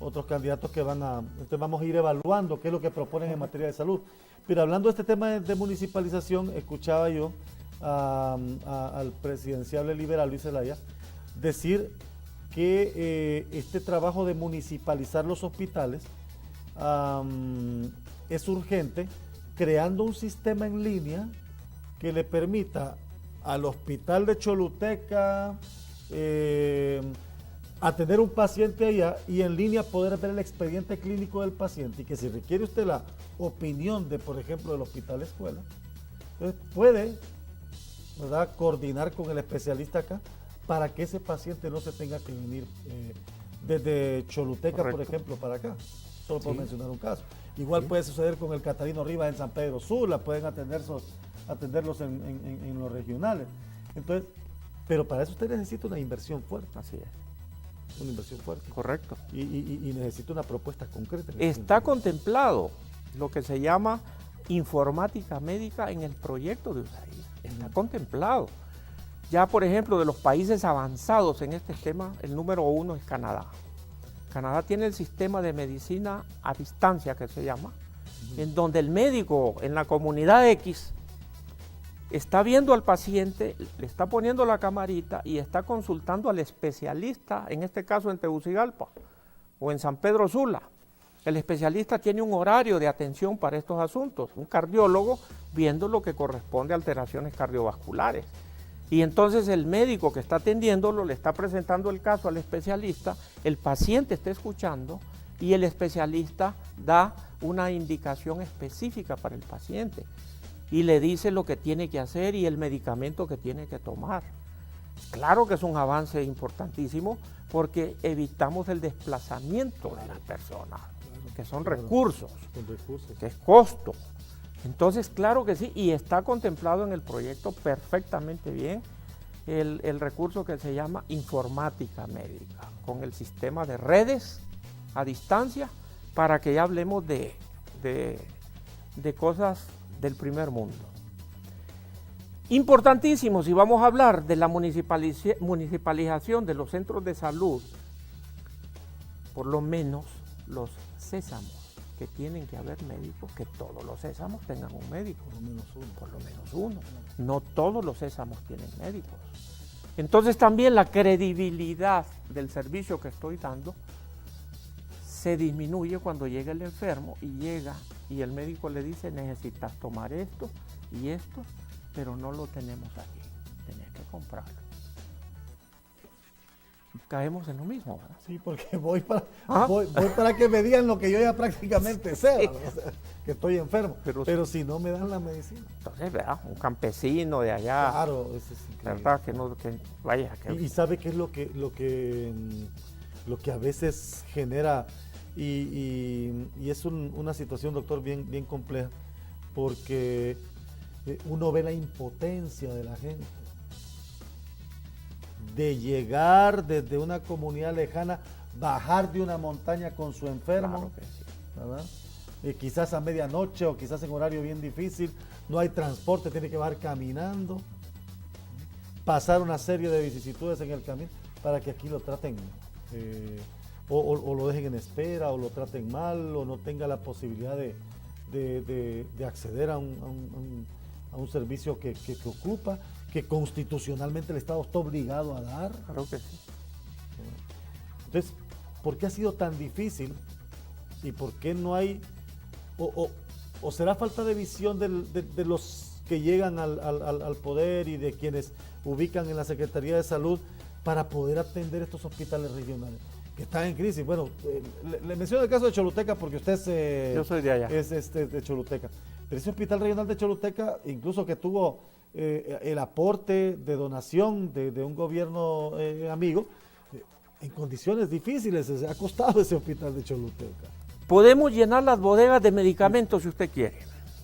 otros candidatos que vamos a ir evaluando qué es lo que proponen en materia de salud. Pero hablando de este tema de municipalización, escuchaba yo al presidenciable liberal Luis Zelaya decir que este trabajo de municipalizar los hospitales es urgente, creando un sistema en línea que le permita al hospital de Choluteca atender un paciente allá y en línea poder ver el expediente clínico del paciente, y que si requiere usted la opinión de, por ejemplo, del hospital escuela, entonces puede, ¿verdad?, coordinar con el especialista acá para que ese paciente no se tenga que venir desde Choluteca, correcto, por ejemplo, para acá, solo por mencionar un caso. Igual puede suceder con el Catarino Rivas en San Pedro Sula, pueden atenderlos en los regionales. Entonces, pero para eso usted necesita una inversión fuerte. Así es. Una inversión fuerte. Correcto. Y necesita una propuesta concreta. Está contemplado lo que se llama informática médica en el proyecto de USAID. Está contemplado. Ya, por ejemplo, de los países avanzados en este tema, el número 1 es Canadá. Canadá tiene el sistema de medicina a distancia, que se llama, en donde el médico en la comunidad X está viendo al paciente, le está poniendo la camarita y está consultando al especialista, en este caso en Tegucigalpa o en San Pedro Sula. El especialista tiene un horario de atención para estos asuntos, un cardiólogo viendo lo que corresponde a alteraciones cardiovasculares. Y entonces el médico que está atendiéndolo le está presentando el caso al especialista, el paciente está escuchando y el especialista da una indicación específica para el paciente y le dice lo que tiene que hacer y el medicamento que tiene que tomar. Claro que es un avance importantísimo porque evitamos el desplazamiento de las personas, que son recursos, que es costo. Entonces, claro que sí, y está contemplado en el proyecto perfectamente bien el recurso que se llama informática médica, con el sistema de redes a distancia, para que ya hablemos de cosas del primer mundo. Importantísimo, si vamos a hablar de la municipalización de los centros de salud, por lo menos los sésamos, que tienen que haber médicos, que todos los sésamos tengan un médico, por lo menos uno. No todos los sésamos tienen médicos. Entonces también la credibilidad del servicio que estoy dando se disminuye cuando llega el enfermo y el médico le dice: necesitas tomar esto y esto, pero no lo tenemos aquí, tenés que comprarlo. Caemos en lo mismo, ¿verdad? Sí, porque voy para que me digan lo que yo ya prácticamente sé, sí. O sea, que estoy enfermo, pero si no me dan la medicina. Entonces, ¿verdad? Un campesino de allá. Claro, eso es increíble. ¿Verdad? Vaya. ¿Y sabe qué es lo que a veces genera? Y es una situación, doctor, bien compleja, porque uno ve la impotencia de la gente de llegar desde una comunidad lejana, bajar de una montaña con su enfermo, claro sí. ¿Verdad? Quizás a medianoche o quizás en horario bien difícil, no hay transporte, tiene que bajar caminando, pasar una serie de vicisitudes en el camino para que aquí lo traten, o lo dejen en espera, o lo traten mal, o no tenga la posibilidad de acceder a un servicio que ocupa, que constitucionalmente el Estado está obligado a dar. Claro que sí. Entonces, ¿por qué ha sido tan difícil? ¿Y por qué no hay, o será falta de visión de los que llegan al poder y de quienes ubican en la Secretaría de Salud para poder atender estos hospitales regionales que están en crisis? Bueno, le menciono el caso de Choluteca porque usted yo soy de allá. Es de Choluteca. Pero ese hospital regional de Choluteca, incluso que tuvo el aporte de donación de un gobierno amigo, en condiciones difíciles, ha costado ese hospital de Choluteca. Podemos llenar las bodegas de medicamentos si usted quiere.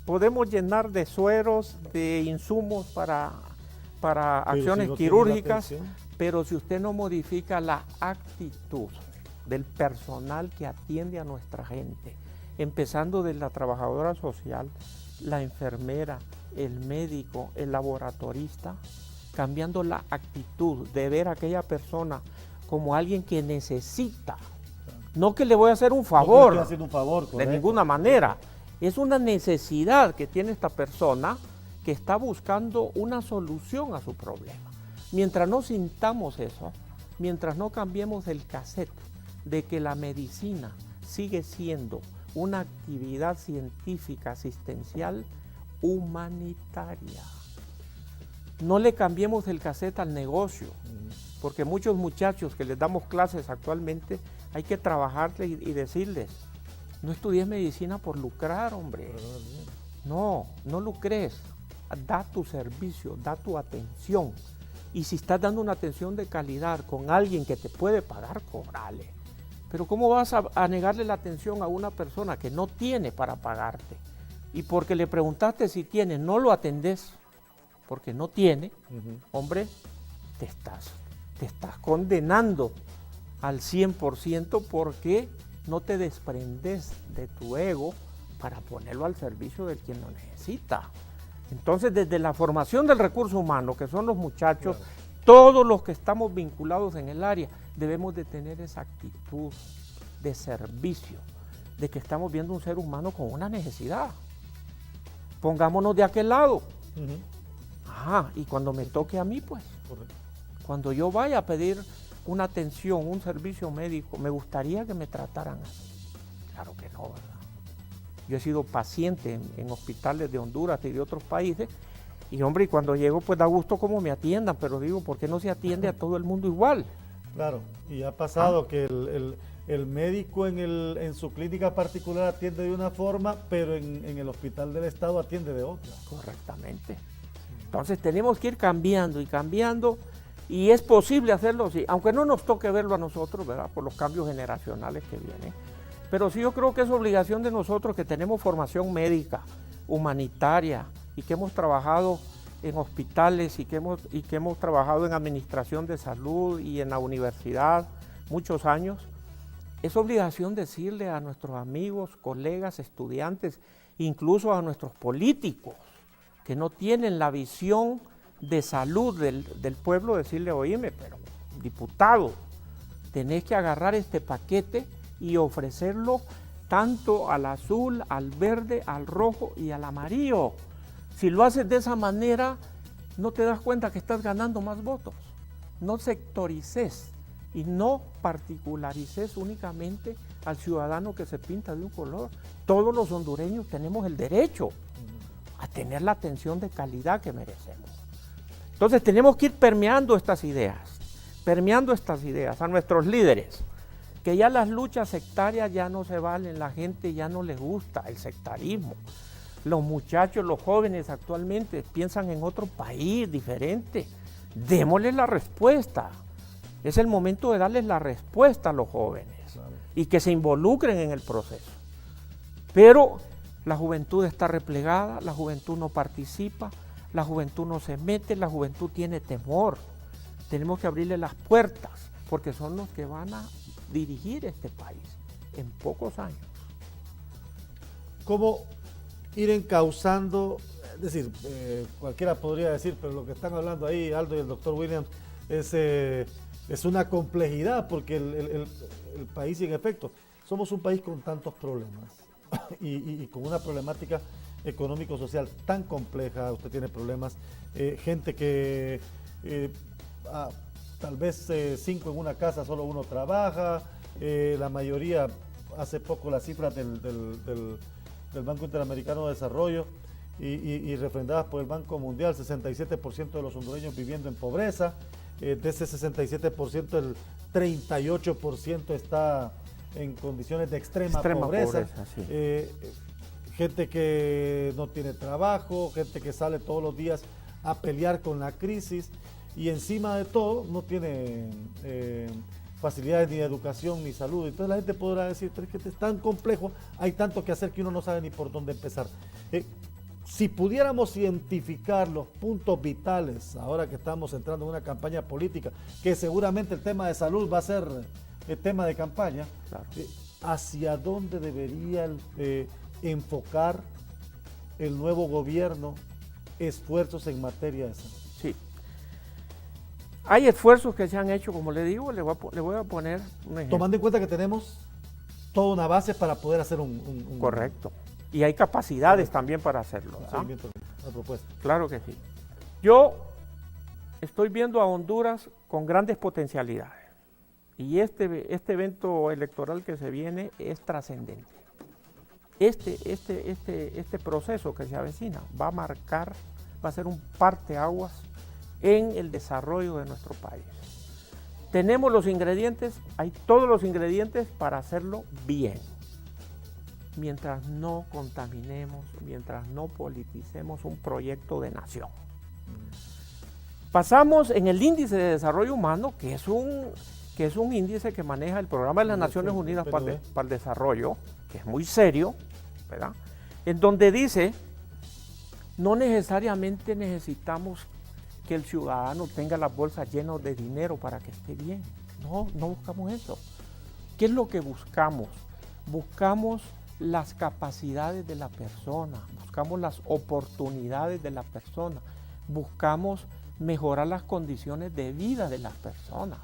Podemos llenar de sueros, de insumos para acciones quirúrgicas, pero si usted no modifica la actitud del personal que atiende a nuestra gente, empezando de la trabajadora social, la enfermera, el médico, el laboratorista, cambiando la actitud de ver a aquella persona como alguien que necesita, no que le voy a hacer un favor, de ninguna manera. Es una necesidad que tiene esta persona que está buscando una solución a su problema. Mientras no sintamos eso, mientras no cambiemos el cassette de que la medicina sigue siendo una actividad científica asistencial humanitaria, no le cambiemos el cassette al negocio, porque muchos muchachos que les damos clases actualmente hay que trabajarles y decirles: no estudies medicina por lucrar, hombre. No lucres, da tu servicio, da tu atención. Y si estás dando una atención de calidad con alguien que te puede pagar, cobrale. Pero ¿cómo vas a negarle la atención a una persona que no tiene para pagarte? Y porque le preguntaste si tiene, no lo atendés porque no tiene, hombre, te estás condenando al 100% porque no te desprendes de tu ego para ponerlo al servicio de quien lo necesita. Entonces, desde la formación del recurso humano, que son los muchachos, claro, todos los que estamos vinculados en el área, debemos de tener esa actitud de servicio, de que estamos viendo un ser humano con una necesidad. Pongámonos de aquel lado. Y cuando me toque a mí, pues, cuando yo vaya a pedir una atención, un servicio médico, me gustaría que me trataran así. Claro que no, ¿verdad? Yo he sido paciente en hospitales de Honduras y de otros países, y hombre, y cuando llego, pues da gusto cómo me atiendan, pero digo, ¿por qué no se atiende a todo el mundo igual? Claro, y ha pasado que el médico en su clínica particular atiende de una forma, pero en el hospital del Estado atiende de otra. Correctamente. Entonces tenemos que ir cambiando y cambiando, y es posible hacerlo, sí, aunque no nos toque verlo a nosotros, ¿verdad?, por los cambios generacionales que vienen. Pero sí, yo creo que es obligación de nosotros que tenemos formación médica, humanitaria, y que hemos trabajado en hospitales y que hemos trabajado en administración de salud y en la universidad muchos años. Es obligación decirle a nuestros amigos, colegas, estudiantes, incluso a nuestros políticos que no tienen la visión de salud del pueblo, decirle, oíme, pero diputado, tenés que agarrar este paquete y ofrecerlo tanto al azul, al verde, al rojo y al amarillo. Si lo haces de esa manera, no te das cuenta que estás ganando más votos. No sectorices y no particularices únicamente al ciudadano que se pinta de un color. Todos los hondureños tenemos el derecho a tener la atención de calidad que merecemos. Entonces tenemos que ir permeando estas ideas a nuestros líderes, que ya las luchas sectarias ya no se valen, la gente ya no les gusta el sectarismo. Los muchachos, los jóvenes actualmente piensan en otro país diferente. Démosles la respuesta. Es el momento de darles la respuesta a los jóvenes, claro, y que se involucren en el proceso. Pero la juventud está replegada, la juventud no participa, la juventud no se mete, la juventud tiene temor. Tenemos que abrirle las puertas, porque son los que van a dirigir este país en pocos años. ¿Cómo ir encauzando? Es decir, cualquiera podría decir, pero lo que están hablando ahí, Aldo y el doctor Williams, es una complejidad, porque el país, y en efecto, somos un país con tantos problemas y con una problemática económico-social tan compleja. Usted tiene problemas, gente que tal vez 5 en una casa, solo uno trabaja, la mayoría, hace poco las cifras del Banco Interamericano de Desarrollo y refrendadas por el Banco Mundial, 67% de los hondureños viviendo en pobreza. De ese 67%, el 38% está en condiciones de extrema pobreza. Sí. Gente que no tiene trabajo, gente que sale todos los días a pelear con la crisis, y encima de todo no tiene facilidades ni de educación ni salud. Entonces la gente podrá decir, pero es que es tan complejo, hay tanto que hacer que uno no sabe ni por dónde empezar. Si pudiéramos identificar los puntos vitales, ahora que estamos entrando en una campaña política, que seguramente el tema de salud va a ser el tema de campaña, claro, ¿hacia dónde debería enfocar el nuevo gobierno esfuerzos en materia de salud? Sí. Hay esfuerzos que se han hecho, como le digo, le voy a poner un ejemplo. Tomando en cuenta que tenemos toda una base para poder hacer un correcto. Y hay capacidades también para hacerlo. La propuesta. Claro que sí. Yo estoy viendo a Honduras con grandes potencialidades. Y este evento electoral que se viene es trascendente. Este proceso que se avecina va a ser un parteaguas en el desarrollo de nuestro país. Tenemos los ingredientes, hay todos los ingredientes para hacerlo bien. Mientras no contaminemos, mientras no politicemos un proyecto de nación. Pasamos en el índice de desarrollo humano, que es un índice que maneja el Programa de las Naciones Unidas para el Desarrollo, que es muy serio, ¿verdad? En donde dice, no necesariamente necesitamos que el ciudadano tenga las bolsas llenas de dinero para que esté bien. No buscamos eso. ¿Qué es lo que buscamos? Buscamos las capacidades de la persona, buscamos las oportunidades de la persona, buscamos mejorar las condiciones de vida de las personas.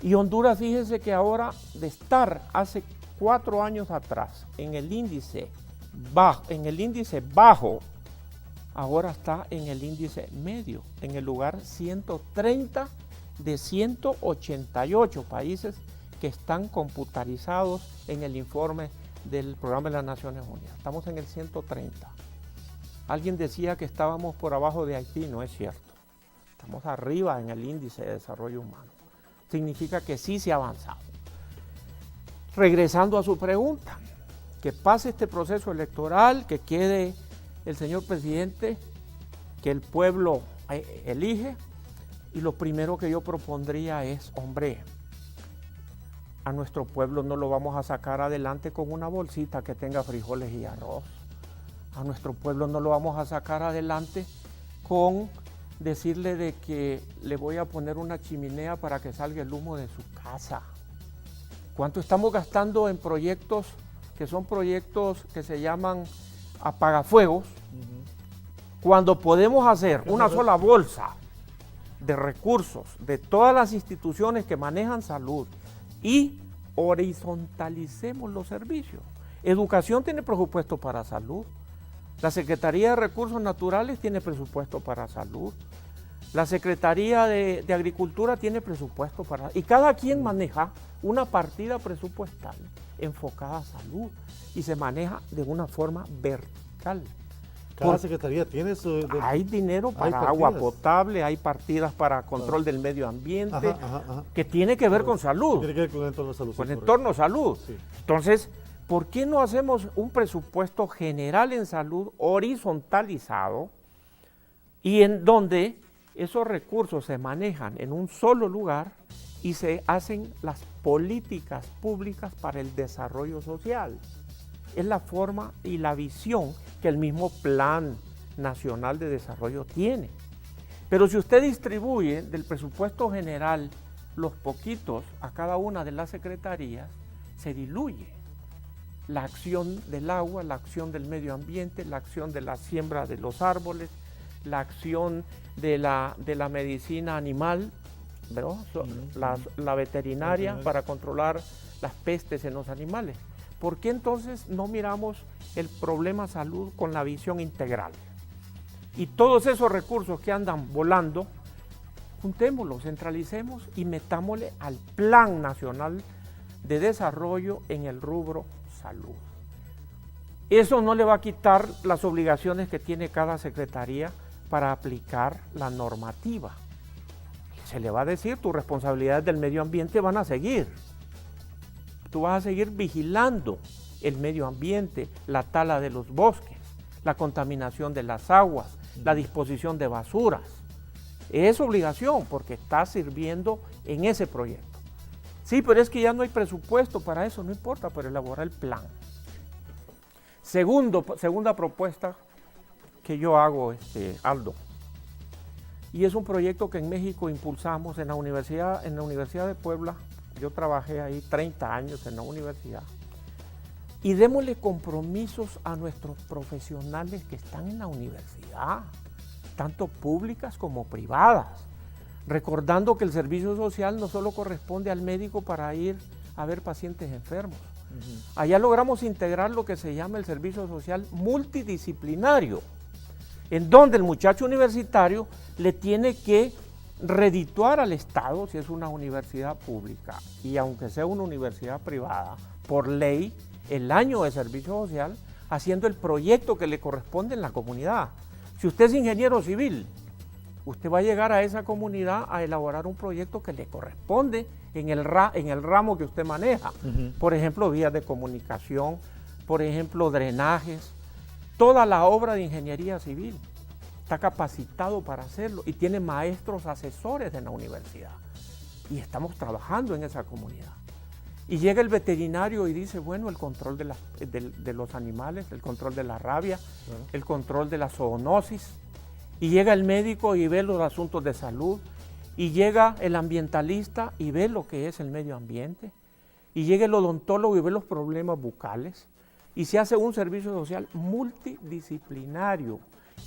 Y Honduras, fíjese que ahora, de estar hace 4 años atrás en el índice bajo, ahora está en el índice medio, en el lugar 130 de 188 países que están computarizados en el informe del Programa de las Naciones Unidas. Estamos en el 130. Alguien decía que estábamos por abajo de Haití, no es cierto. Estamos arriba en el índice de desarrollo humano. Significa que sí se ha avanzado. regresando a su pregunta, que pase este proceso electoral, que quede el señor presidente, que el pueblo elige, y lo primero que yo propondría es, hombre, a nuestro pueblo no lo vamos a sacar adelante con una bolsita que tenga frijoles y arroz. A nuestro pueblo no lo vamos a sacar adelante con decirle de que le voy a poner una chimenea para que salga el humo de su casa. ¿Cuánto estamos gastando en proyectos que son proyectos que se llaman apagafuegos? Cuando podemos hacer una sola bolsa de recursos de todas las instituciones que manejan salud y horizontalicemos los servicios. Educación tiene presupuesto para salud. La Secretaría de Recursos Naturales tiene presupuesto para salud. La Secretaría de Agricultura tiene presupuesto para... Y cada quien maneja una partida presupuestal enfocada a salud y se maneja de una forma vertical. Cada secretaría tiene su... Hay dinero para agua potable, hay partidas para control del medio ambiente, que tiene que ver con salud. Tiene que ver con el entorno de salud. Con el entorno salud. Sí. Entonces, ¿por qué no hacemos un presupuesto general en salud horizontalizado y en donde esos recursos se manejan en un solo lugar y se hacen las políticas públicas para el desarrollo social? Es la forma y la visión que el mismo Plan Nacional de Desarrollo tiene. Pero si usted distribuye del presupuesto general los poquitos a cada una de las secretarías, se diluye la acción del agua, la acción del medio ambiente, la acción de la siembra de los árboles, la acción de la medicina animal, ¿verdad? La veterinaria para controlar las pestes en los animales. ¿Por qué entonces no miramos el problema salud con la visión integral? Y todos esos recursos que andan volando, juntémoslos, centralicemos y metámosle al Plan Nacional de Desarrollo en el rubro salud. Eso no le va a quitar las obligaciones que tiene cada secretaría para aplicar la normativa. Se le va a decir, tus responsabilidades del medio ambiente van a seguir. Tú vas a seguir vigilando el medio ambiente, la tala de los bosques, la contaminación de las aguas, la disposición de basuras. Es obligación porque está sirviendo en ese proyecto. Sí, pero es que ya no hay presupuesto para eso, no importa, pero elaborar el plan. Segunda propuesta que yo hago, Aldo, y es un proyecto que en México impulsamos en la Universidad de Puebla. Yo trabajé ahí 30 años en la universidad. Y démosle compromisos a nuestros profesionales que están en la universidad, tanto públicas como privadas, recordando que el servicio social no solo corresponde al médico para ir a ver pacientes enfermos. Allá logramos integrar lo que se llama el servicio social multidisciplinario, en donde el muchacho universitario le tiene que redituar al Estado si es una universidad pública y aunque sea una universidad privada, por ley, el año de servicio social, haciendo el proyecto que le corresponde en la comunidad. Si usted es ingeniero civil, usted va a llegar a esa comunidad a elaborar un proyecto que le corresponde en el ramo que usted maneja. Por ejemplo, vías de comunicación, por ejemplo, drenajes, toda la obra de ingeniería civil. Está capacitado para hacerlo y tiene maestros asesores en la universidad. Y estamos trabajando en esa comunidad. Y llega el veterinario y dice, bueno, el control de los animales, el control de la rabia, el control de la zoonosis. Y llega el médico y ve los asuntos de salud. Y llega el ambientalista y ve lo que es el medio ambiente. Y llega el odontólogo y ve los problemas bucales. Y se hace un servicio social multidisciplinario.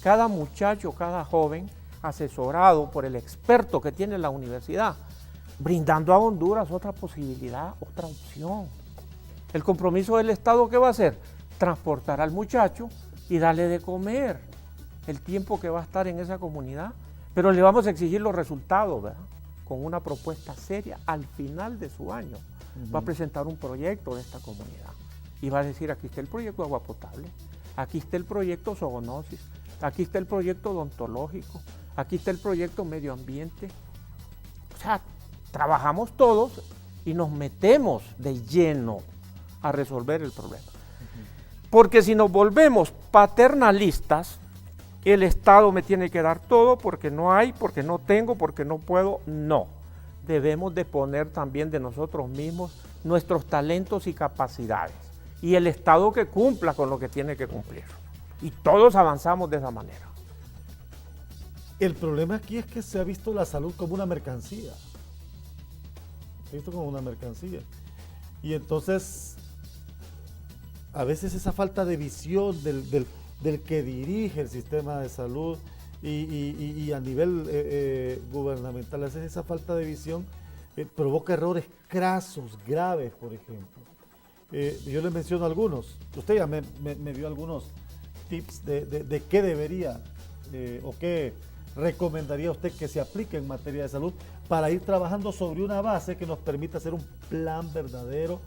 Cada muchacho, cada joven, asesorado por el experto que tiene la universidad, brindando a Honduras otra posibilidad, otra opción. El compromiso del Estado, ¿qué va a hacer? Transportar al muchacho y darle de comer el tiempo que va a estar en esa comunidad, pero le vamos a exigir los resultados, ¿verdad? Con una propuesta seria al final de su año. Va a presentar un proyecto de esta comunidad y va a decir, aquí está el proyecto de agua potable, aquí está el proyecto zoonosis, aquí está el proyecto odontológico, aquí está el proyecto medio ambiente. O sea, trabajamos todos y nos metemos de lleno a resolver el problema. Porque si nos volvemos paternalistas, el Estado me tiene que dar todo porque no hay, porque no tengo, porque no puedo, no. Debemos de poner también de nosotros mismos nuestros talentos y capacidades. Y el Estado que cumpla con lo que tiene que cumplir. Y todos avanzamos de esa manera. El problema aquí es que se ha visto la salud como una mercancía. Se ha visto como una mercancía. Y entonces, a veces esa falta de visión del que dirige el sistema de salud y a nivel gubernamental, a veces esa falta de visión provoca errores crasos, graves, por ejemplo. Yo les menciono algunos. Usted ya me dio algunos tips de qué debería o qué recomendaría usted que se aplique en materia de salud para ir trabajando sobre una base que nos permita hacer un plan verdadero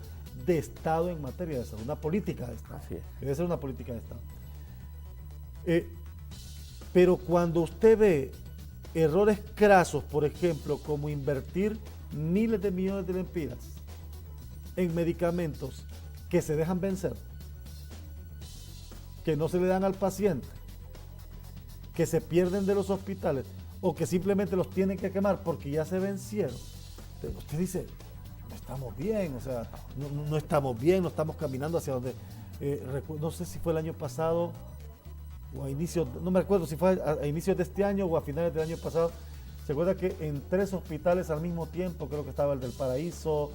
de Estado en materia de salud, una política de Estado. Así es. Debe ser una política de Estado. Pero cuando usted ve errores crasos, por ejemplo, como invertir miles de millones de lempiras en medicamentos que se dejan vencer, que no se le dan al paciente, que se pierden de los hospitales o que simplemente los tienen que quemar porque ya se vencieron, usted dice, no estamos bien, o sea, no estamos bien, no estamos caminando hacia donde, no sé si fue el año pasado o a inicios, no me acuerdo si fue a inicios de este año o a finales del año pasado. Se acuerda que en 3 hospitales al mismo tiempo, creo que estaba el del Paraíso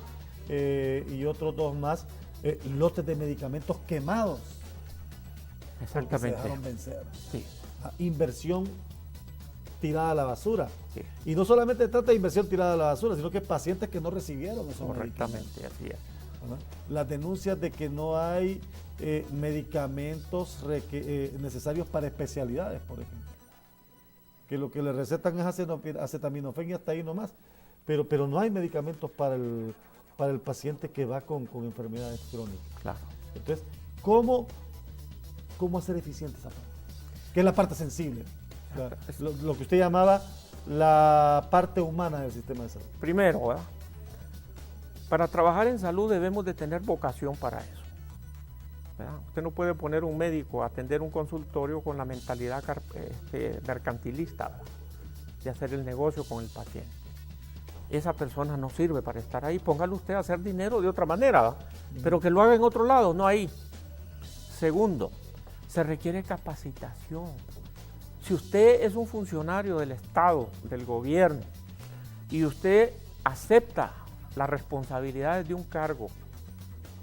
y otros 2 más, lotes de medicamentos quemados. Exactamente. Se dejaron vencer. Sí. Inversión tirada a la basura. Sí. Y no solamente trata de inversión tirada a la basura, sino que pacientes que no recibieron esos Correctamente, así es. ¿verdad? Las denuncias de que no hay medicamentos necesarios para especialidades, por ejemplo. Que lo que le recetan es acetaminofén y hasta ahí nomás. Pero no hay medicamentos para el paciente que va con enfermedades crónicas. Claro. Entonces, ¿cómo hacer eficiente esa parte? Que es la parte sensible. Lo que usted llamaba la parte humana del sistema de salud. Primero, ¿verdad? Para trabajar en salud debemos de tener vocación para eso, ¿verdad? Usted no puede poner un médico a atender un consultorio con la mentalidad mercantilista, ¿verdad? De hacer el negocio con el paciente. Esa persona no sirve para estar ahí. Póngalo usted a hacer dinero de otra manera, ¿verdad? Pero que lo haga en otro lado, no ahí. Segundo, se requiere capacitación. Si usted es un funcionario del Estado, del gobierno, y usted acepta las responsabilidades de un cargo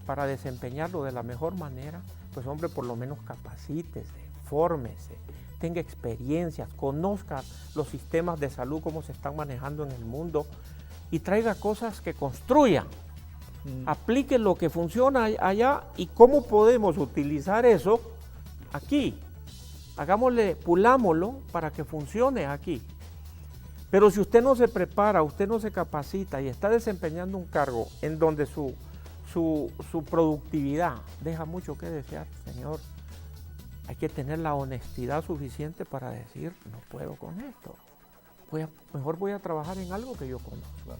para desempeñarlo de la mejor manera, pues hombre, por lo menos capacítese, fórmese, tenga experiencias, conozca los sistemas de salud, cómo se están manejando en el mundo y traiga cosas que construyan. Aplique lo que funciona allá y cómo podemos utilizar eso aquí. Hagámosle, pulámoslo para que funcione aquí. Pero si usted no se prepara, usted no se capacita y está desempeñando un cargo en donde su productividad deja mucho que desear, señor, hay que tener la honestidad suficiente para decir, no puedo con esto. Mejor voy a trabajar en algo que yo conozco.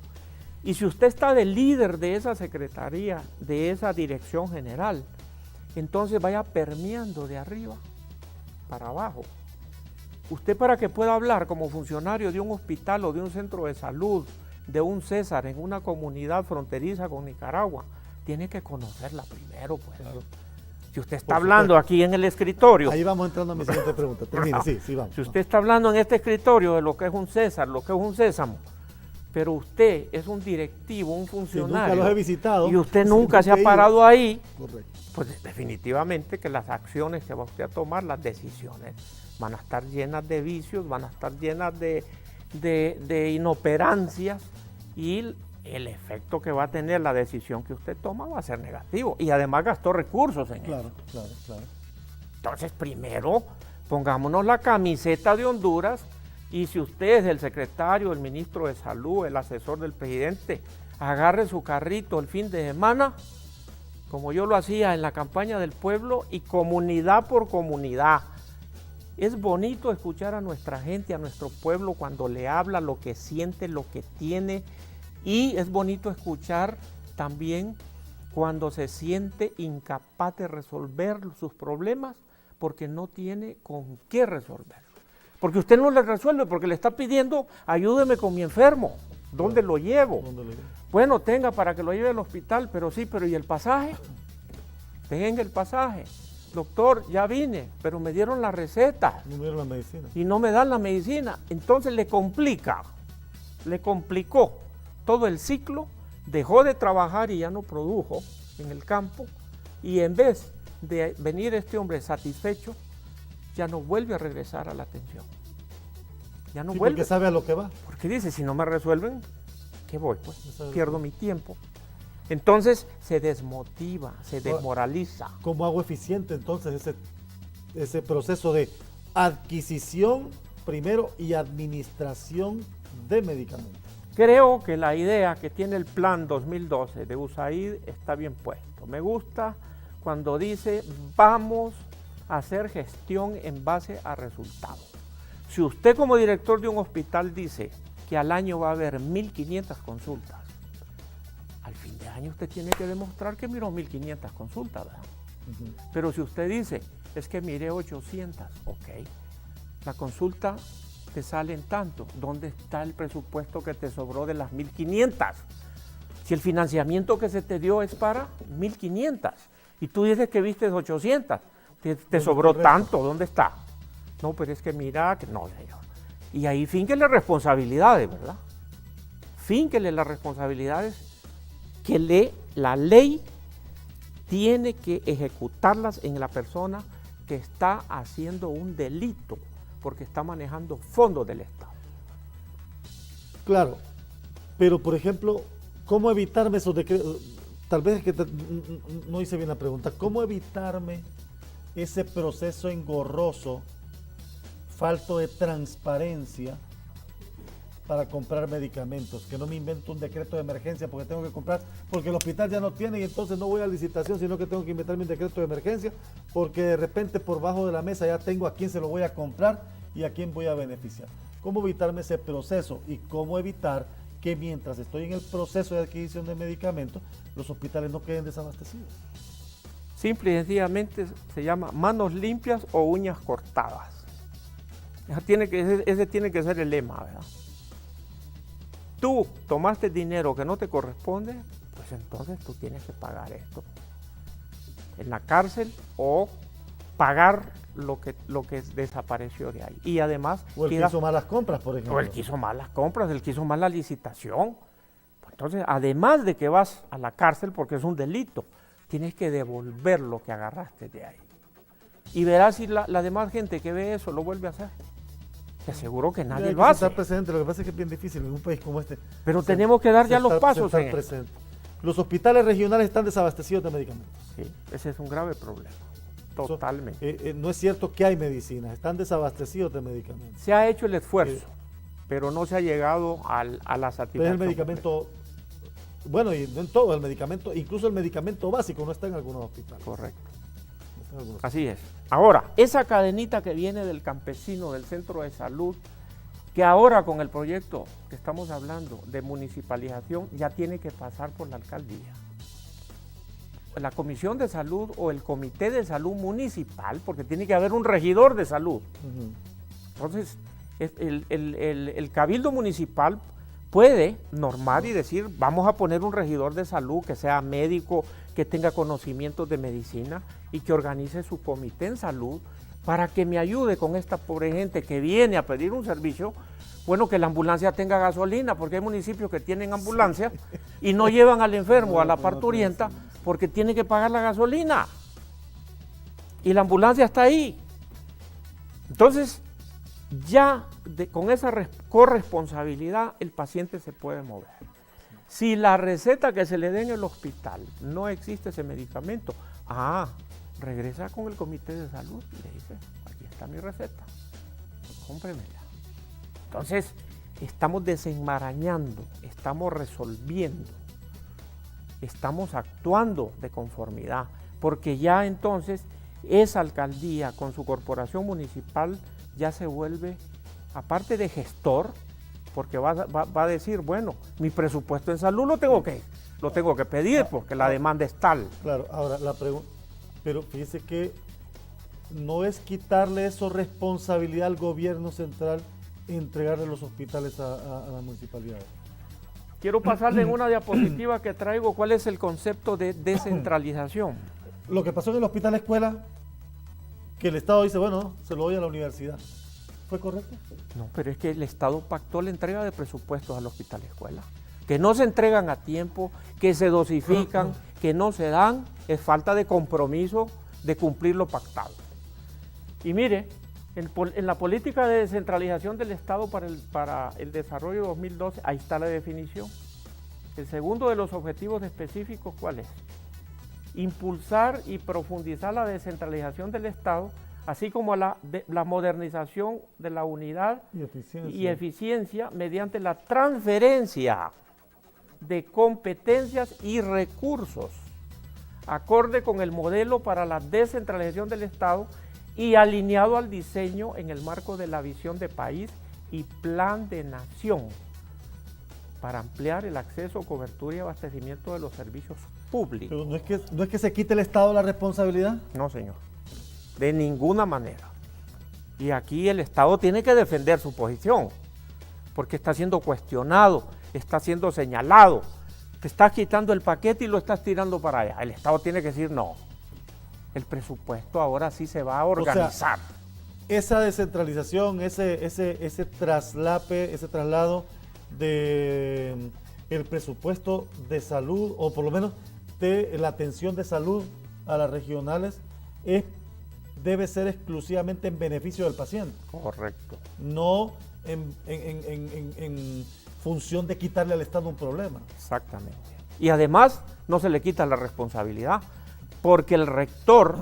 Y si usted está de líder de esa secretaría, de esa dirección general, entonces vaya permeando de arriba para abajo. Usted, para que pueda hablar como funcionario de un hospital o de un centro de salud, de un César en una comunidad fronteriza con Nicaragua, tiene que conocerla primero, pues. Claro. Si usted está hablando aquí en el escritorio. Ahí vamos entrando a mi siguiente pregunta. Termine, sí, vamos. Si usted está hablando en este escritorio de lo que es un César, lo que es un Sésamo, pero usted es un directivo, un funcionario, nunca los he visitado, y usted nunca se ha parado ahí, correcto, pues definitivamente que las acciones que va usted a tomar, las decisiones, van a estar llenas de vicios, van a estar llenas de inoperancias, y el efecto que va a tener la decisión que usted toma va a ser negativo. Y además gastó recursos en eso. Claro. Entonces, primero, pongámonos la camiseta de Honduras, y si usted es el secretario, el ministro de Salud, el asesor del presidente, agarre su carrito el fin de semana, como yo lo hacía en la campaña del pueblo, y comunidad por comunidad. Es bonito escuchar a nuestra gente, a nuestro pueblo, cuando le habla lo que siente, lo que tiene, y es bonito escuchar también cuando se siente incapaz de resolver sus problemas porque no tiene con qué resolverlo. Porque usted no le resuelve, porque le está pidiendo, ayúdeme con mi enfermo, ¿dónde lo llevo? Bueno, tenga para que lo lleve al hospital, pero sí, pero ¿y el pasaje? Tenga el pasaje. Doctor, ya vine, pero me dieron la receta. No me dieron la medicina. Y no me dan la medicina. Entonces le complicó todo el ciclo, dejó de trabajar y ya no produjo en el campo. Y en vez de venir este hombre satisfecho, ya no vuelve a regresar a la atención. Ya no vuelve. Porque sabe a lo que va. Porque dice, si no me resuelven, ¿qué voy? Pues pierdo mi tiempo. Entonces se desmotiva, se desmoraliza. ¿Cómo hago eficiente entonces ese proceso de adquisición primero y administración de medicamentos? Creo que la idea que tiene el plan 2012 de USAID está bien puesto. Me gusta cuando dice vamos a hacer gestión en base a resultados. Si usted como director de un hospital dice que al año va a haber 1.500 consultas, al fin de año usted tiene que demostrar que miró 1.500 consultas, ¿verdad? Pero si usted dice, es que miré 800, ok, la consulta te sale en tanto, ¿dónde está el presupuesto que te sobró de las 1.500? Si el financiamiento que se te dio es para 1.500 y tú dices que viste 800, te sobró tanto, ¿dónde está? No, pero es que mira, que no, señor. Y ahí fínquele responsabilidades, ¿verdad? Fínquele las responsabilidades que la ley tiene que ejecutarlas en la persona que está haciendo un delito porque está manejando fondos del Estado. Claro, pero por ejemplo, ¿cómo evitarme esos decretos? Tal vez es que no hice bien la pregunta. ¿Cómo evitarme ese proceso engorroso, falto de transparencia para comprar medicamentos? Que no me invento un decreto de emergencia porque tengo que comprar, porque el hospital ya no tiene y entonces no voy a licitación, sino que tengo que inventarme un decreto de emergencia porque de repente por bajo de la mesa ya tengo a quién se lo voy a comprar y a quién voy a beneficiar. ¿Cómo evitarme ese proceso y cómo evitar que mientras estoy en el proceso de adquisición de medicamentos, los hospitales no queden desabastecidos? Simple y sencillamente se llama manos limpias o uñas cortadas. Ese tiene que ser el lema, ¿verdad? Tú tomaste dinero que no te corresponde, pues entonces tú tienes que pagar esto en la cárcel o pagar lo que desapareció de ahí. Y además... O el que hizo malas compras, por ejemplo. O el que hizo malas compras, el que hizo mala licitación. Entonces, además de que vas a la cárcel porque es un delito, tienes que devolver lo que agarraste de ahí. Y verás si la demás gente que ve eso lo vuelve a hacer. Te aseguro que nadie lo hace. Presente. Lo que pasa es que es bien difícil en un país como este. Pero tenemos que dar ya los pasos. Los hospitales regionales están desabastecidos de medicamentos. Sí, ese es un grave problema. Totalmente. No es cierto que hay medicinas, están desabastecidos de medicamentos. Se ha hecho el esfuerzo, pero no se ha llegado a la satisfacción. Pero el medicamento, bueno, y no en todo, el medicamento, incluso el medicamento básico no está en algunos hospitales. Correcto. Así es. Ahora, esa cadenita que viene del campesino, del centro de salud, que ahora con el proyecto que estamos hablando de municipalización ya tiene que pasar por la alcaldía. La comisión de salud o el comité de salud municipal, porque tiene que haber un regidor de salud. Entonces, el cabildo municipal puede normar y decir, vamos a poner un regidor de salud que sea médico, que tenga conocimientos de medicina y que organice su comité en salud para que me ayude con esta pobre gente que viene a pedir un servicio. Bueno, que la ambulancia tenga gasolina, porque hay municipios que tienen ambulancia y no llevan al enfermo a la parturienta porque tiene que pagar la gasolina y la ambulancia está ahí. Entonces, ya con esa corresponsabilidad el paciente se puede mover. Si la receta que se le dé en el hospital no existe ese medicamento, regresa con el comité de salud y le dice, aquí está mi receta, cómpremela. Entonces, estamos desenmarañando, estamos resolviendo, estamos actuando de conformidad, porque ya entonces esa alcaldía con su corporación municipal ya se vuelve, aparte de gestor, porque va a decir, bueno, mi presupuesto en salud lo tengo que lo tengo que pedir porque la demanda es tal. Claro, ahora la pregunta, pero fíjese que no es quitarle eso responsabilidad al gobierno central y entregarle los hospitales a las municipalidades. Quiero pasarle en una diapositiva que traigo cuál es el concepto de descentralización. Lo que pasó en el hospital escuela, que el Estado dice, bueno, se lo doy a la universidad. ¿Fue correcto? No, pero es que el Estado pactó la entrega de presupuestos al hospital escuela. Que no se entregan a tiempo, que se dosifican, que no se dan, es falta de compromiso de cumplir lo pactado. Y mire, en la política de descentralización del Estado para el desarrollo 2012, ahí está la definición. El segundo de los objetivos específicos, ¿cuál es? Impulsar y profundizar la descentralización del Estado, así como la modernización de la unidad y eficiencia mediante la transferencia de competencias y recursos, acorde con el modelo para la descentralización del Estado y alineado al diseño en el marco de la visión de país y plan de nación para ampliar el acceso, cobertura y abastecimiento de los servicios públicos. Pero no es que se quite el Estado la responsabilidad. No, señor, de ninguna manera. Y aquí el Estado tiene que defender su posición, porque está siendo cuestionado, está siendo señalado. Te estás quitando el paquete y lo estás tirando para allá. El Estado tiene que decir no. El presupuesto ahora sí se va a organizar. O sea, esa descentralización, ese traslape, ese traslado de el presupuesto de salud, o por lo menos de la atención de salud a las regionales, debe ser exclusivamente en beneficio del paciente. Correcto. No en función de quitarle al Estado un problema. Exactamente. Y además no se le quita la responsabilidad, porque el rector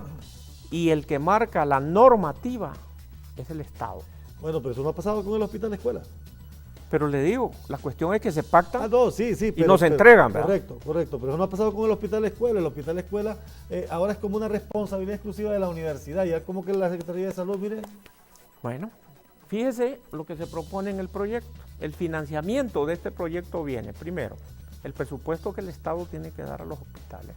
y el que marca la normativa es el Estado. Bueno, pero eso no ha pasado con el hospital escuela. Pero le digo, la cuestión es que se pactan no, sí, y no se entregan, ¿verdad? Correcto, pero eso no ha pasado con el hospital escuela. El hospital escuela ahora es como una responsabilidad exclusiva de la universidad, ya como que la Secretaría de Salud, mire. Bueno, fíjese lo que se propone en el proyecto. El financiamiento de este proyecto viene, primero, el presupuesto que el Estado tiene que dar a los hospitales.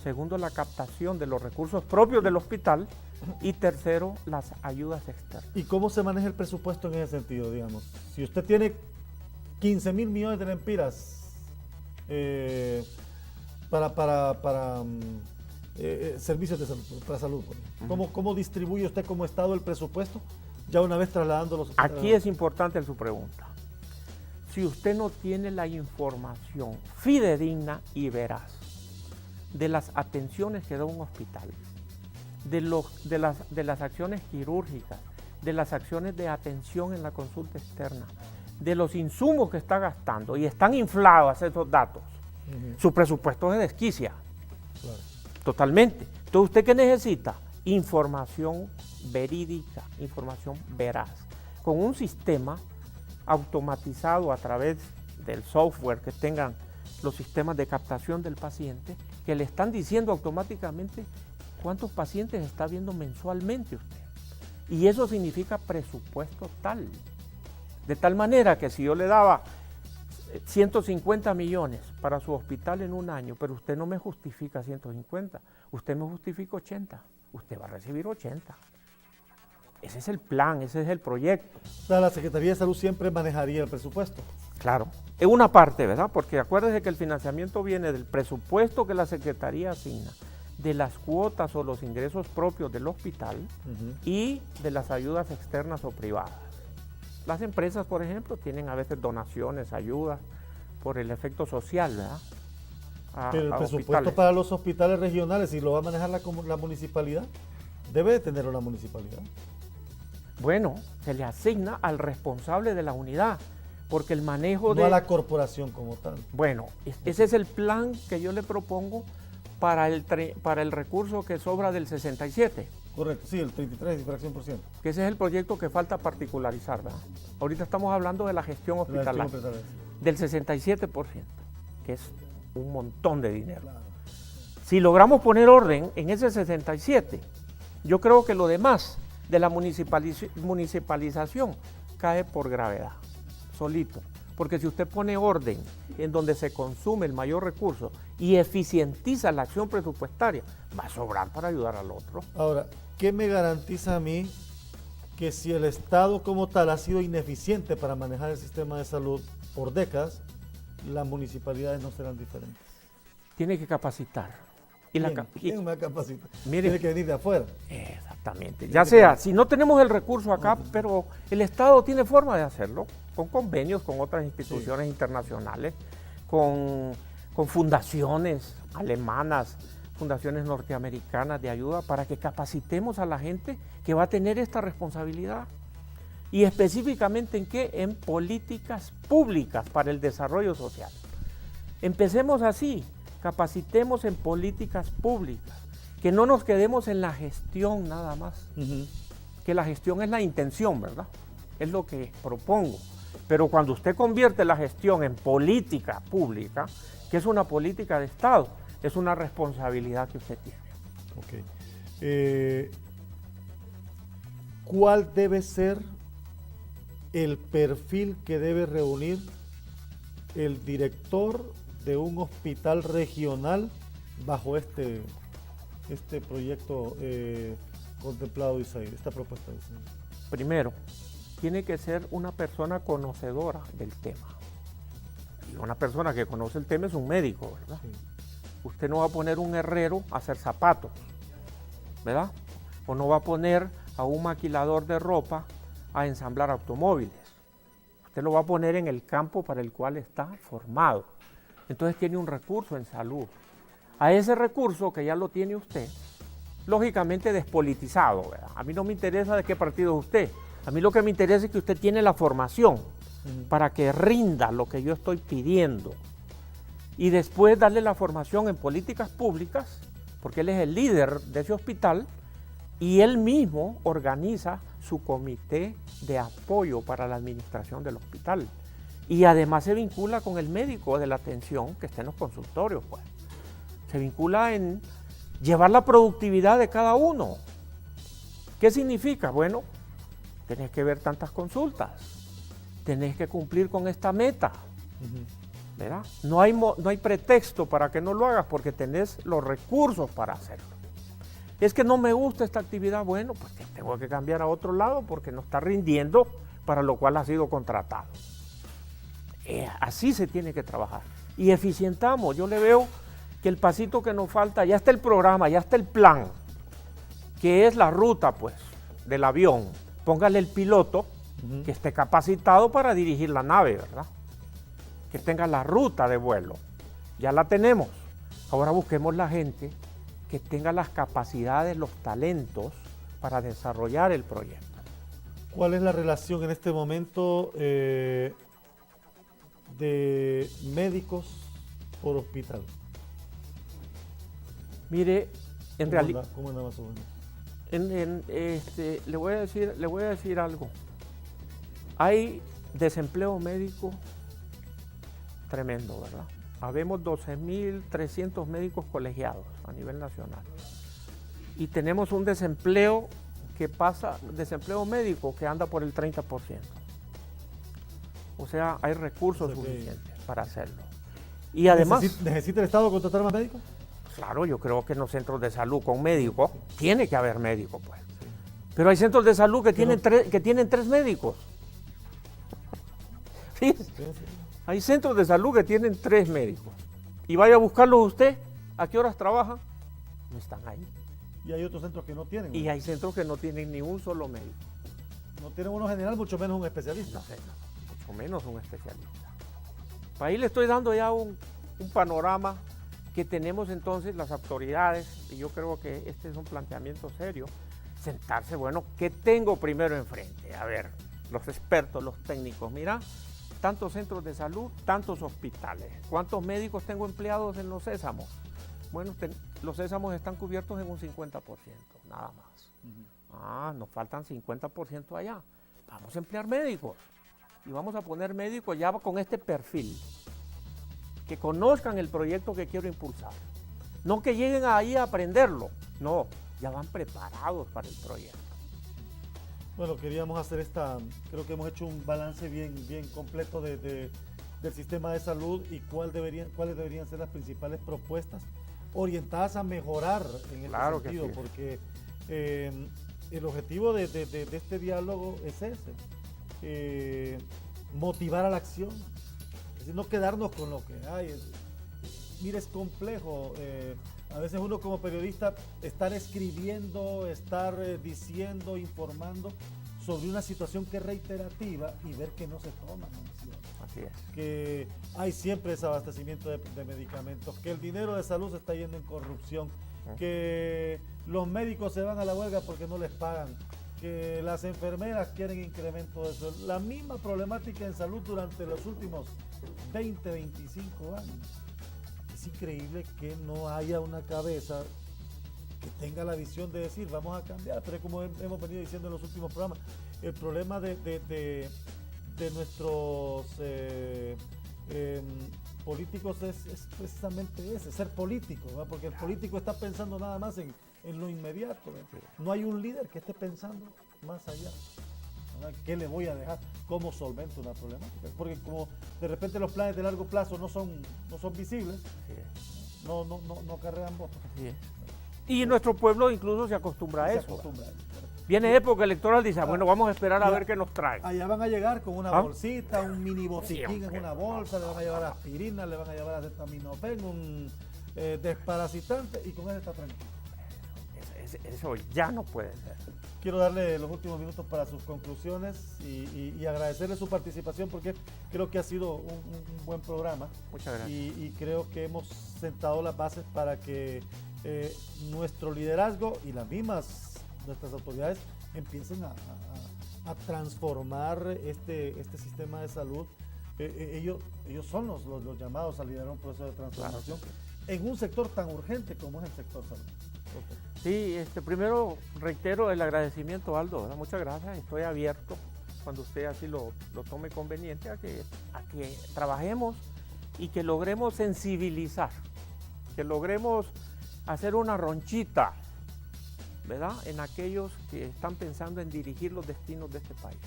Segundo, la captación de los recursos propios del hospital. Y tercero, las ayudas externas. ¿Y cómo se maneja el presupuesto en ese sentido, digamos? Si usted tiene 15.000 millones de lempiras para servicios de salud, para salud, ¿cómo distribuye usted como Estado el presupuesto ya una vez trasladando los hospitales? Aquí es importante su pregunta. Si usted no tiene la información fidedigna y veraz de las atenciones que da un hospital, de las acciones quirúrgicas, de las acciones de atención en la consulta externa, de los insumos que está gastando, y están inflados esos datos, su presupuesto se desquicia. Claro. Totalmente. Entonces, ¿usted qué necesita? Información verídica, información veraz, con un sistema automatizado a través del software que tengan los sistemas de captación del paciente, que le están diciendo automáticamente cuántos pacientes está viendo mensualmente usted. Y eso significa presupuesto tal. De tal manera que si yo le daba 150 millones para su hospital en un año, pero usted no me justifica 150, usted me justifica 80, usted va a recibir 80. Ese es el plan, ese es el proyecto. O sea, la Secretaría de Salud siempre manejaría el presupuesto. Claro, en una parte, ¿verdad? Porque acuérdese que el financiamiento viene del presupuesto que la Secretaría asigna, de las cuotas o los ingresos propios del hospital y de las ayudas externas o privadas. Las empresas, por ejemplo, tienen a veces donaciones, ayudas por el efecto social, ¿verdad? Pero el presupuesto para los hospitales regionales, si lo va a manejar la municipalidad, debe de tenerlo la municipalidad. Bueno, se le asigna al responsable de la unidad, porque el manejo no a la corporación como tal. Bueno, ese es el plan que yo le propongo para el recurso que sobra del 67. Correcto, sí, el 33 y fracción por ciento. Que ese es el proyecto que falta particularizar, ¿verdad? Ahorita estamos hablando de la gestión hospitalaria, del 67%, que es un montón de dinero. Claro. Si logramos poner orden en ese 67, yo creo que lo demás de la municipalización cae por gravedad, solito, Porque si usted pone orden en donde se consume el mayor recurso y eficientiza la acción presupuestaria, va a sobrar para ayudar al otro. Ahora, ¿qué me garantiza a mí que si el Estado como tal ha sido ineficiente para manejar el sistema de salud por décadas, las municipalidades no serán diferentes? Tiene que capacitar. ¿Quién me capacita? Mire, tiene que venir de afuera. Exactamente. Ya sea, si no tenemos el recurso acá, pero el Estado tiene forma de hacerlo, con convenios con otras instituciones internacionales, con fundaciones alemanas, fundaciones norteamericanas de ayuda, para que capacitemos a la gente que va a tener esta responsabilidad. Y específicamente ¿en qué? En políticas públicas para el desarrollo social. Empecemos así. Capacitemos en políticas públicas, que no nos quedemos en la gestión nada más, que la gestión es la intención, ¿verdad? Es lo que propongo. Pero cuando usted convierte la gestión en política pública, que es una política de Estado, es una responsabilidad que usted tiene. Ok. ¿Cuál debe ser el perfil que debe reunir el director de un hospital regional bajo este proyecto contemplado de Isaías, esta propuesta de Isaías? Primero, tiene que ser una persona conocedora del tema. Y una persona que conoce el tema es un médico, ¿verdad? Sí. Usted no va a poner un herrero a hacer zapatos, ¿verdad? O no va a poner a un maquilador de ropa a ensamblar automóviles. Usted lo va a poner en el campo para el cual está formado. Entonces tiene un recurso en salud. A ese recurso que ya lo tiene usted, lógicamente despolitizado, ¿verdad? A mí no me interesa de qué partido es usted. A mí lo que me interesa es que usted tiene la formación para que rinda lo que yo estoy pidiendo. Y después darle la formación en políticas públicas, porque él es el líder de ese hospital y él mismo organiza su comité de apoyo para la administración del hospital. Y además se vincula con el médico de la atención que está en los consultorios, pues. Se vincula en llevar la productividad de cada uno. ¿Qué significa? Bueno, tenés que ver tantas consultas, tenés que cumplir con esta meta, ¿verdad? No hay pretexto para que no lo hagas porque tenés los recursos para hacerlo. Es que no me gusta esta actividad, bueno, pues tengo que cambiar a otro lado porque no está rindiendo para lo cual ha sido contratado. Así se tiene que trabajar. Y eficientamos. Yo le veo que el pasito que nos falta, ya está el programa, ya está el plan, que es la ruta, pues, del avión. Póngale el piloto que esté capacitado para dirigir la nave, ¿verdad? Que tenga la ruta de vuelo. Ya la tenemos. Ahora busquemos la gente que tenga las capacidades, los talentos para desarrollar el proyecto. ¿Cuál es la relación en este momento de médicos por hospital? Mire, en realidad, ¿cómo anda más o menos? Le voy a decir algo. Hay desempleo médico tremendo, ¿verdad? Habemos 12.300 médicos colegiados a nivel nacional. Y tenemos un desempleo médico que anda por el 30%. O sea, hay recursos suficientes para hacerlo. Y además... ¿Necesita el Estado contratar más médicos? Claro, yo creo que en los centros de salud con médicos tiene que haber médicos, pues. Sí. Pero hay centros de salud que tienen 3 médicos. ¿Sí? Sí. Hay centros de salud que tienen 3 médicos. Y vaya a buscarlos usted. ¿A qué horas trabajan? No están ahí. Y hay otros centros que no tienen. Y hay centros que no tienen ni un solo médico. No tienen uno general, mucho menos un especialista. No, mucho menos un especialista. Ahí le estoy dando ya un panorama que tenemos entonces las autoridades, y yo creo que este es un planteamiento serio, sentarse, bueno, ¿qué tengo primero enfrente? A ver, los expertos, los técnicos, mira, tantos centros de salud, tantos hospitales, ¿cuántos médicos tengo empleados en los sésamos? Bueno, los sésamos están cubiertos en un 50%, nada más. Nos faltan 50% allá. Vamos a emplear médicos, y vamos a poner médicos ya con este perfil, que conozcan el proyecto que quiero impulsar. No que lleguen ahí a aprenderlo, no, ya van preparados para el proyecto. Bueno, queríamos hacer creo que hemos hecho un balance bien completo de del sistema de salud y cuáles deberían ser las principales propuestas orientadas a mejorar en este sentido, sí. porque el objetivo de este diálogo es ese, motivar a la acción, es decir, no quedarnos con lo que hay. Mira, es complejo, a veces uno como periodista estar escribiendo, estar diciendo, informando sobre una situación que es reiterativa y ver que no se toman acciones. Así es. Que hay siempre desabastecimiento de medicamentos, que el dinero de salud se está yendo en corrupción, que los médicos se van a la huelga porque no les pagan, que las enfermeras quieren incremento de eso. La misma problemática en salud durante los últimos 20, 25 años. Es increíble que no haya una cabeza que tenga la visión de decir vamos a cambiar, pero como hemos venido diciendo en los últimos programas, el problema de nuestros políticos es precisamente ese, ser político, ¿verdad? Porque el político está pensando nada más en lo inmediato, ¿verdad? No hay un líder que esté pensando más allá, ¿verdad? ¿Qué le voy a dejar? ¿Cómo solvento una problemática? Porque como de repente los planes de largo plazo no son visibles, no cargan votos. Sí. Y nuestro pueblo incluso se acostumbra a eso. Viene época electoral y dice, bueno, vamos a esperar a ver qué nos trae. Allá van a llegar con una bolsita, un mini botiquín en una bolsa, le van a llevar aspirina, le van a llevar acetaminofén, un desparasitante y con eso está tranquilo. Eso ya no puede ser. Quiero darle los últimos minutos para sus conclusiones y agradecerle su participación porque creo que ha sido un buen programa. Muchas gracias. Y creo que hemos sentado las bases para que nuestro liderazgo y nuestras autoridades empiecen a transformar este sistema de salud. Ellos son los llamados a liderar un proceso de transformación en un sector tan urgente como es el sector salud. Sí, primero reitero el agradecimiento, Aldo, ¿verdad? Muchas gracias. Estoy abierto cuando usted así lo tome conveniente a que trabajemos y que logremos sensibilizar, que logremos hacer una ronchita, ¿verdad?, en aquellos que están pensando en dirigir los destinos de este país.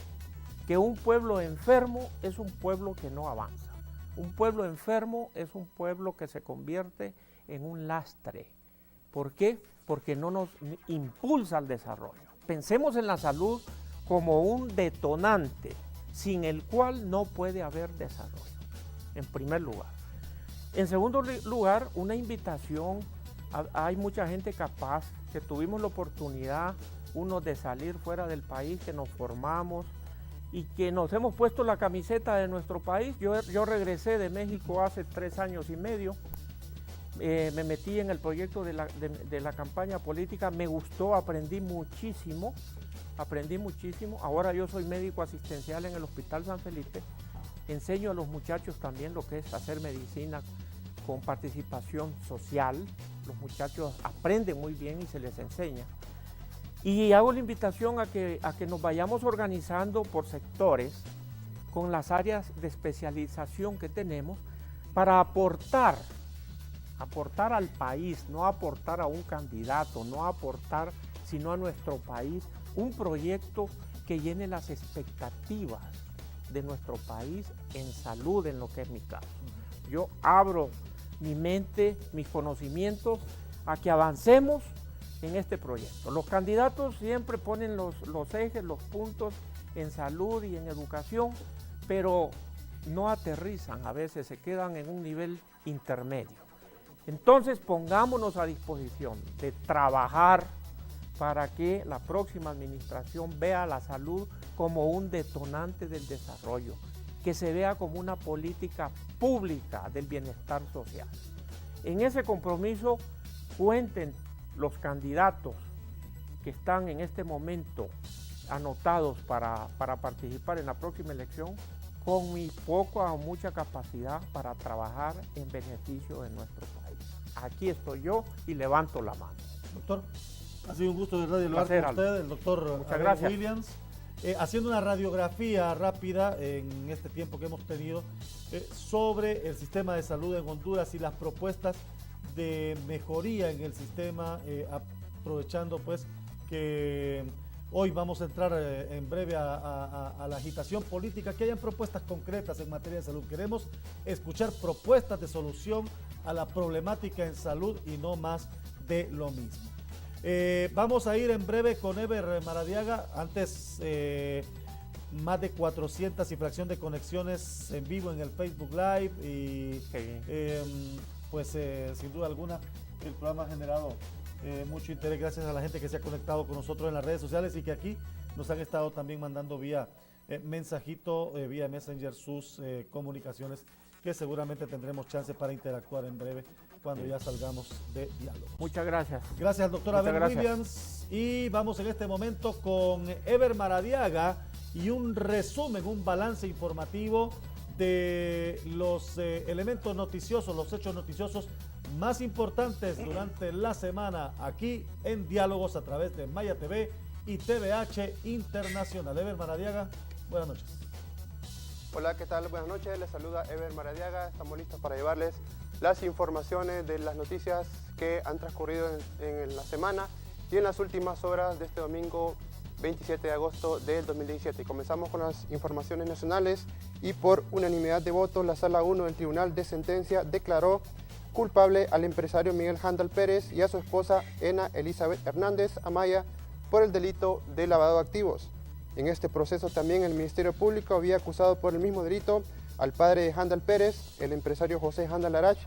Que un pueblo enfermo es un pueblo que no avanza. Un pueblo enfermo es un pueblo que se convierte en un lastre. ¿Por qué? Porque no nos impulsa al desarrollo. Pensemos en la salud como un detonante sin el cual no puede haber desarrollo, en primer lugar. En segundo lugar, una invitación. Hay mucha gente capaz, que tuvimos la oportunidad, unos de salir fuera del país, que nos formamos y que nos hemos puesto la camiseta de nuestro país. Yo regresé de México hace 3 años y medio, me metí en el proyecto de la campaña política, me gustó, aprendí muchísimo. Ahora yo soy médico asistencial en el Hospital San Felipe, enseño a los muchachos también lo que es hacer medicina con participación social. Los muchachos aprenden muy bien y se les enseña. Y hago la invitación a que nos vayamos organizando por sectores con las áreas de especialización que tenemos para aportar al país, no aportar a un candidato, no aportar sino a nuestro país, un proyecto que llene las expectativas de nuestro país en salud, en lo que es mi caso. Yo abro mi mente, mis conocimientos, a que avancemos en este proyecto. Los candidatos siempre ponen los ejes, los puntos en salud y en educación, pero no aterrizan, a veces se quedan en un nivel intermedio. Entonces pongámonos a disposición de trabajar para que la próxima administración vea la salud como un detonante del desarrollo, que se vea como una política pública del bienestar social. En ese compromiso cuenten los candidatos que están en este momento anotados para participar en la próxima elección con mi poca o mucha capacidad para trabajar en beneficio de nuestro país. Aquí estoy yo y levanto la mano. Doctor, ha sido un gusto de radio hablar con usted, el doctor Abel Williams, haciendo una radiografía rápida en este tiempo que hemos tenido sobre el sistema de salud en Honduras y las propuestas de mejoría en el sistema, aprovechando pues que Hoy vamos a entrar en breve a la agitación política, que hayan propuestas concretas en materia de salud. Queremos escuchar propuestas de solución a la problemática en salud y no más de lo mismo. Vamos a ir en breve con Eber Maradiaga. Antes, más de 400 y fracción de conexiones en vivo en el Facebook Live y sin duda alguna el programa ha generado mucho interés gracias a la gente que se ha conectado con nosotros en las redes sociales y que aquí nos han estado también mandando vía mensajito, vía Messenger sus comunicaciones, que seguramente tendremos chance para interactuar en breve cuando ya salgamos de diálogo. Muchas gracias. Gracias al doctor Abel Williams, y vamos en este momento con Eber Maradiaga y un resumen, un balance informativo de los elementos noticiosos, los hechos noticiosos más importantes durante la semana aquí en Diálogos a través de Maya TV y TVH Internacional. Eber Maradiaga, buenas noches. Hola, ¿qué tal? Buenas noches, les saluda Eber Maradiaga. Estamos listos para llevarles las informaciones de las noticias que han transcurrido en la semana y en las últimas horas de este domingo 27 de agosto del 2017. Y comenzamos con las informaciones nacionales y por unanimidad de votos la Sala 1 del Tribunal de Sentencia declaró culpable al empresario Miguel Handal Pérez y a su esposa Ena Elizabeth Hernández Amaya por el delito de lavado de activos. En este proceso también el Ministerio Público había acusado por el mismo delito al padre de Handal Pérez, el empresario José Handal Arach,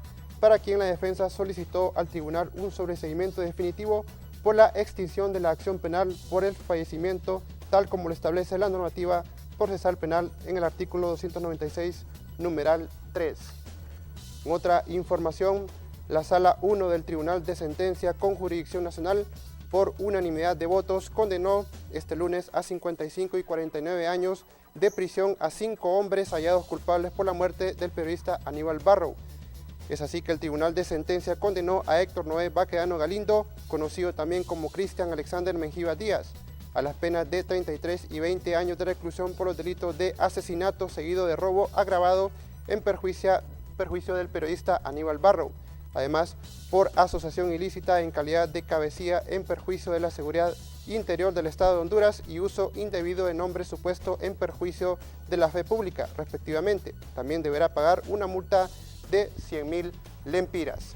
para quien la defensa solicitó al tribunal un sobreseimiento definitivo por la extinción de la acción penal por el fallecimiento, tal como lo establece la normativa procesal penal en el artículo 296, numeral 3. En otra información, la Sala 1 del Tribunal de Sentencia con jurisdicción nacional, por unanimidad de votos, condenó este lunes a 55 y 49 años de prisión a 5 hombres hallados culpables por la muerte del periodista Aníbal Barrow. Es así que el Tribunal de Sentencia condenó a Héctor Noé Baquedano Galindo, conocido también como Cristian Alexander Menjiva Díaz, a las penas de 33 y 20 años de reclusión por los delitos de asesinato seguido de robo agravado en perjuicio del periodista Aníbal Barrow. Además, por asociación ilícita en calidad de cabecilla en perjuicio de la seguridad interior del Estado de Honduras y uso indebido de nombre supuesto en perjuicio de la fe pública, respectivamente. También deberá pagar una multa de 100.000 lempiras.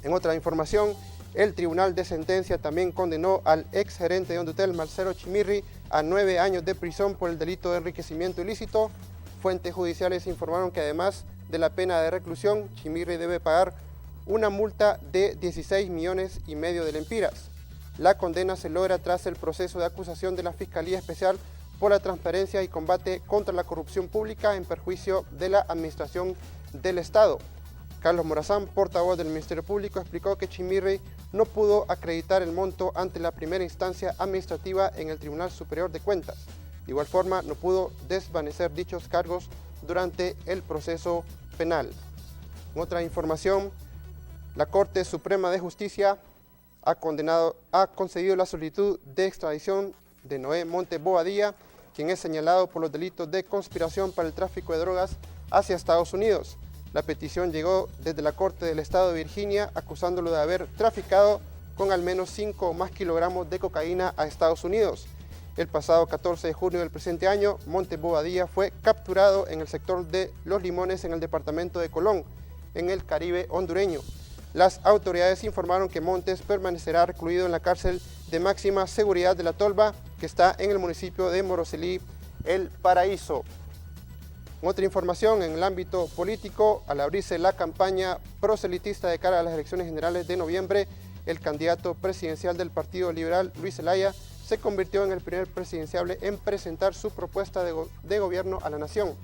En otra información, el Tribunal de Sentencia también condenó al ex gerente de Hondutel, Marcelo Chimirri, a 9 años de prisión por el delito de enriquecimiento ilícito. Fuentes judiciales informaron que además de la pena de reclusión, Chimirri debe pagar una multa de 16,5 millones de lempiras. La condena se logra tras el proceso de acusación de la Fiscalía Especial por la Transparencia y Combate contra la Corrupción Pública en perjuicio de la Administración del Estado. Carlos Morazán, portavoz del Ministerio Público, explicó que Chimirri no pudo acreditar el monto ante la primera instancia administrativa en el Tribunal Superior de Cuentas. De igual forma, no pudo desvanecer dichos cargos durante el proceso penal. En otra información, la Corte Suprema de Justicia ha concedido la solicitud de extradición de Noé Montes Bobadilla, quien es señalado por los delitos de conspiración para el tráfico de drogas hacia Estados Unidos. La petición llegó desde la Corte del Estado de Virginia, acusándolo de haber traficado con al menos 5 o más kilogramos de cocaína a Estados Unidos. El pasado 14 de junio del presente año, Montes Bobadilla fue capturado en el sector de Los Limones en el departamento de Colón, en el Caribe hondureño. Las autoridades informaron que Montes permanecerá recluido en la cárcel de máxima seguridad de La Tolva, que está en el municipio de Moroselí, El Paraíso. Otra información en el ámbito político, al abrirse la campaña proselitista de cara a las elecciones generales de noviembre, el candidato presidencial del Partido Liberal, Luis Zelaya, se convirtió en el primer presidenciable en presentar su propuesta de gobierno a la nación.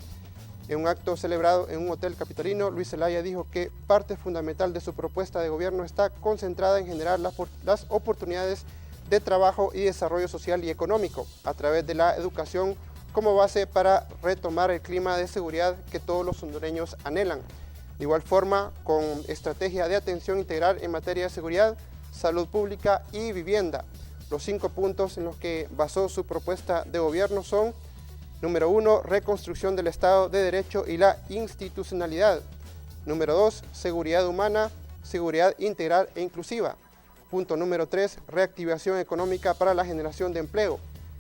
En un acto celebrado en un hotel capitalino, Luis Zelaya dijo que parte fundamental de su propuesta de gobierno está concentrada en generar las oportunidades de trabajo y desarrollo social y económico a través de la educación como base para retomar el clima de seguridad que todos los hondureños anhelan. De igual forma, con estrategia de atención integral en materia de seguridad, salud pública y vivienda. Los 5 puntos en los que basó su propuesta de gobierno son: número 1, reconstrucción del Estado de Derecho y la institucionalidad. Número 2, seguridad humana, seguridad integral e inclusiva. punto número 3, reactivación económica para la generación de empleo.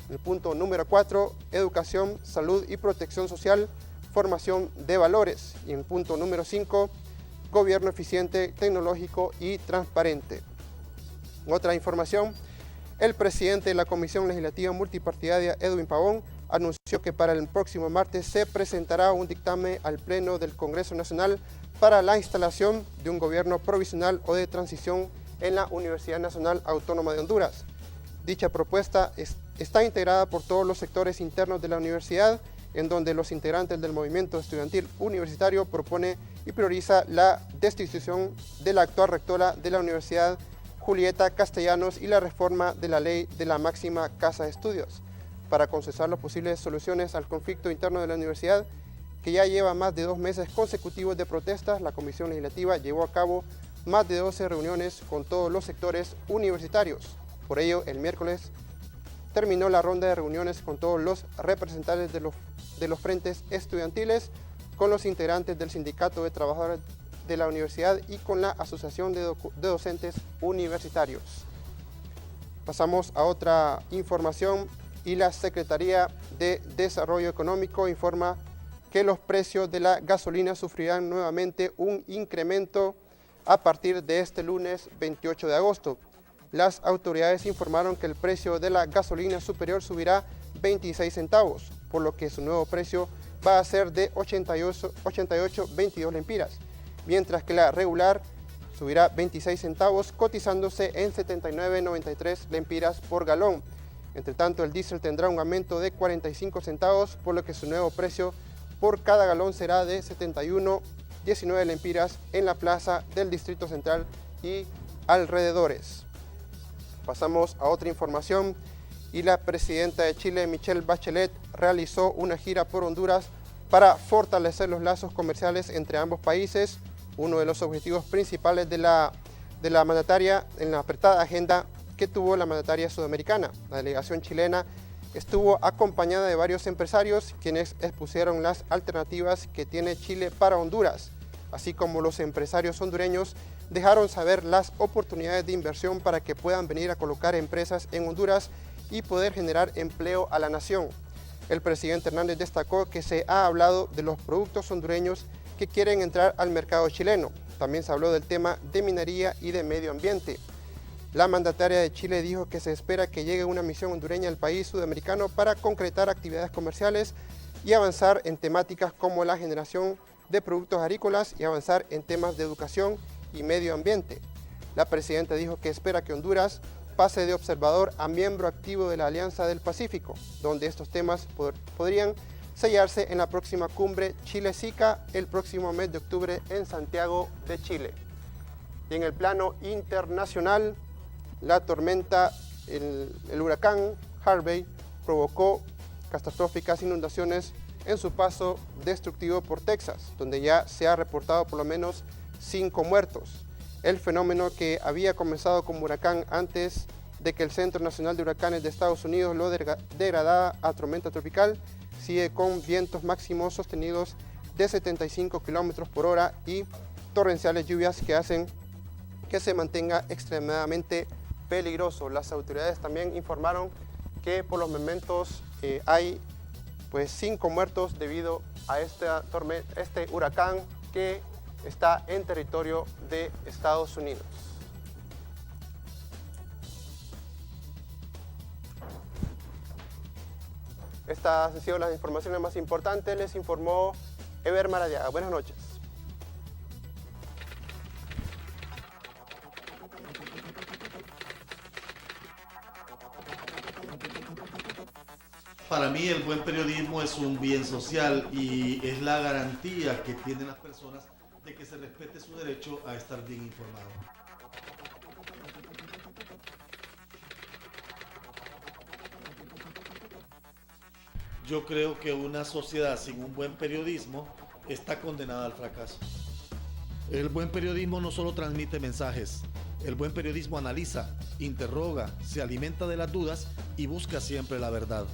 En el punto número 4, educación, salud y protección social, formación de valores. Y en el punto número 5, gobierno eficiente, tecnológico y transparente. En otra información, el presidente de la Comisión Legislativa Multipartidaria, Edwin Pavón, anunció que para el próximo martes se presentará un dictamen al Pleno del Congreso Nacional para la instalación de un gobierno provisional o de transición en la Universidad Nacional Autónoma de Honduras. Dicha propuesta está integrada por todos los sectores internos de la universidad, en donde los integrantes del movimiento estudiantil universitario propone y prioriza la destitución de la actual rectora de la Universidad, Julieta Castellanos, y la reforma de la ley de la máxima casa de estudios, para consensuar las posibles soluciones al conflicto interno de la universidad, que ya lleva más de 2 meses consecutivos de protestas. La Comisión Legislativa llevó a cabo más de 12 reuniones con todos los sectores universitarios. Por ello, el miércoles terminó la ronda de reuniones con todos los representantes de los frentes estudiantiles, con los integrantes del Sindicato de Trabajadores de la Universidad y con la Asociación de Docentes Universitarios. Pasamos a otra información, y la Secretaría de Desarrollo Económico informa que los precios de la gasolina sufrirán nuevamente un incremento a partir de este lunes 28 de agosto. Las autoridades informaron que el precio de la gasolina superior subirá 26 centavos, por lo que su nuevo precio va a ser de 88,22 lempiras, mientras que la regular subirá 26 centavos, cotizándose en 79,93 lempiras por galón. Entre tanto, el diésel tendrá un aumento de 45 centavos, por lo que su nuevo precio por cada galón será de 71,19 lempiras en la plaza del Distrito Central y alrededores. Pasamos a otra información, y la presidenta de Chile, Michelle Bachelet, realizó una gira por Honduras para fortalecer los lazos comerciales entre ambos países, uno de los objetivos principales de la mandataria en la apretada agenda que tuvo la mandataria sudamericana. La delegación chilena estuvo acompañada de varios empresarios, quienes expusieron las alternativas que tiene Chile para Honduras, así como los empresarios hondureños dejaron saber las oportunidades de inversión para que puedan venir a colocar empresas en Honduras y poder generar empleo a la nación. El presidente Hernández destacó que se ha hablado de los productos hondureños que quieren entrar al mercado chileno. También se habló del tema de minería y de medio ambiente. La mandataria de Chile dijo que se espera que llegue una misión hondureña al país sudamericano para concretar actividades comerciales y avanzar en temáticas como la generación de productos agrícolas y avanzar en temas de educación y medio ambiente. La presidenta dijo que espera que Honduras pase de observador a miembro activo de la Alianza del Pacífico, donde estos temas podrían sellarse en la próxima cumbre Chile-SICA el próximo mes de octubre en Santiago de Chile. Y en el plano internacional, la tormenta, el huracán Harvey, provocó catastróficas inundaciones en su paso destructivo por Texas, donde ya se ha reportado por lo menos 5 muertos. El fenómeno, que había comenzado como huracán antes de que el Centro Nacional de Huracanes de Estados Unidos lo degradara a tormenta tropical, sigue con vientos máximos sostenidos de 75 kilómetros por hora y torrenciales lluvias que hacen que se mantenga extremadamente peligroso. Las autoridades también informaron que por los momentos hay 5 muertos debido a este huracán que está en territorio de Estados Unidos. Estas han sido las informaciones más importantes. Les informó Eber Maradiaga. Buenas noches. Para mí el buen periodismo es un bien social y es la garantía que tienen las personas de que se respete su derecho a estar bien informado. Yo creo que una sociedad sin un buen periodismo está condenada al fracaso. El buen periodismo no solo transmite mensajes, el buen periodismo analiza, interroga, se alimenta de las dudas y busca siempre la verdad.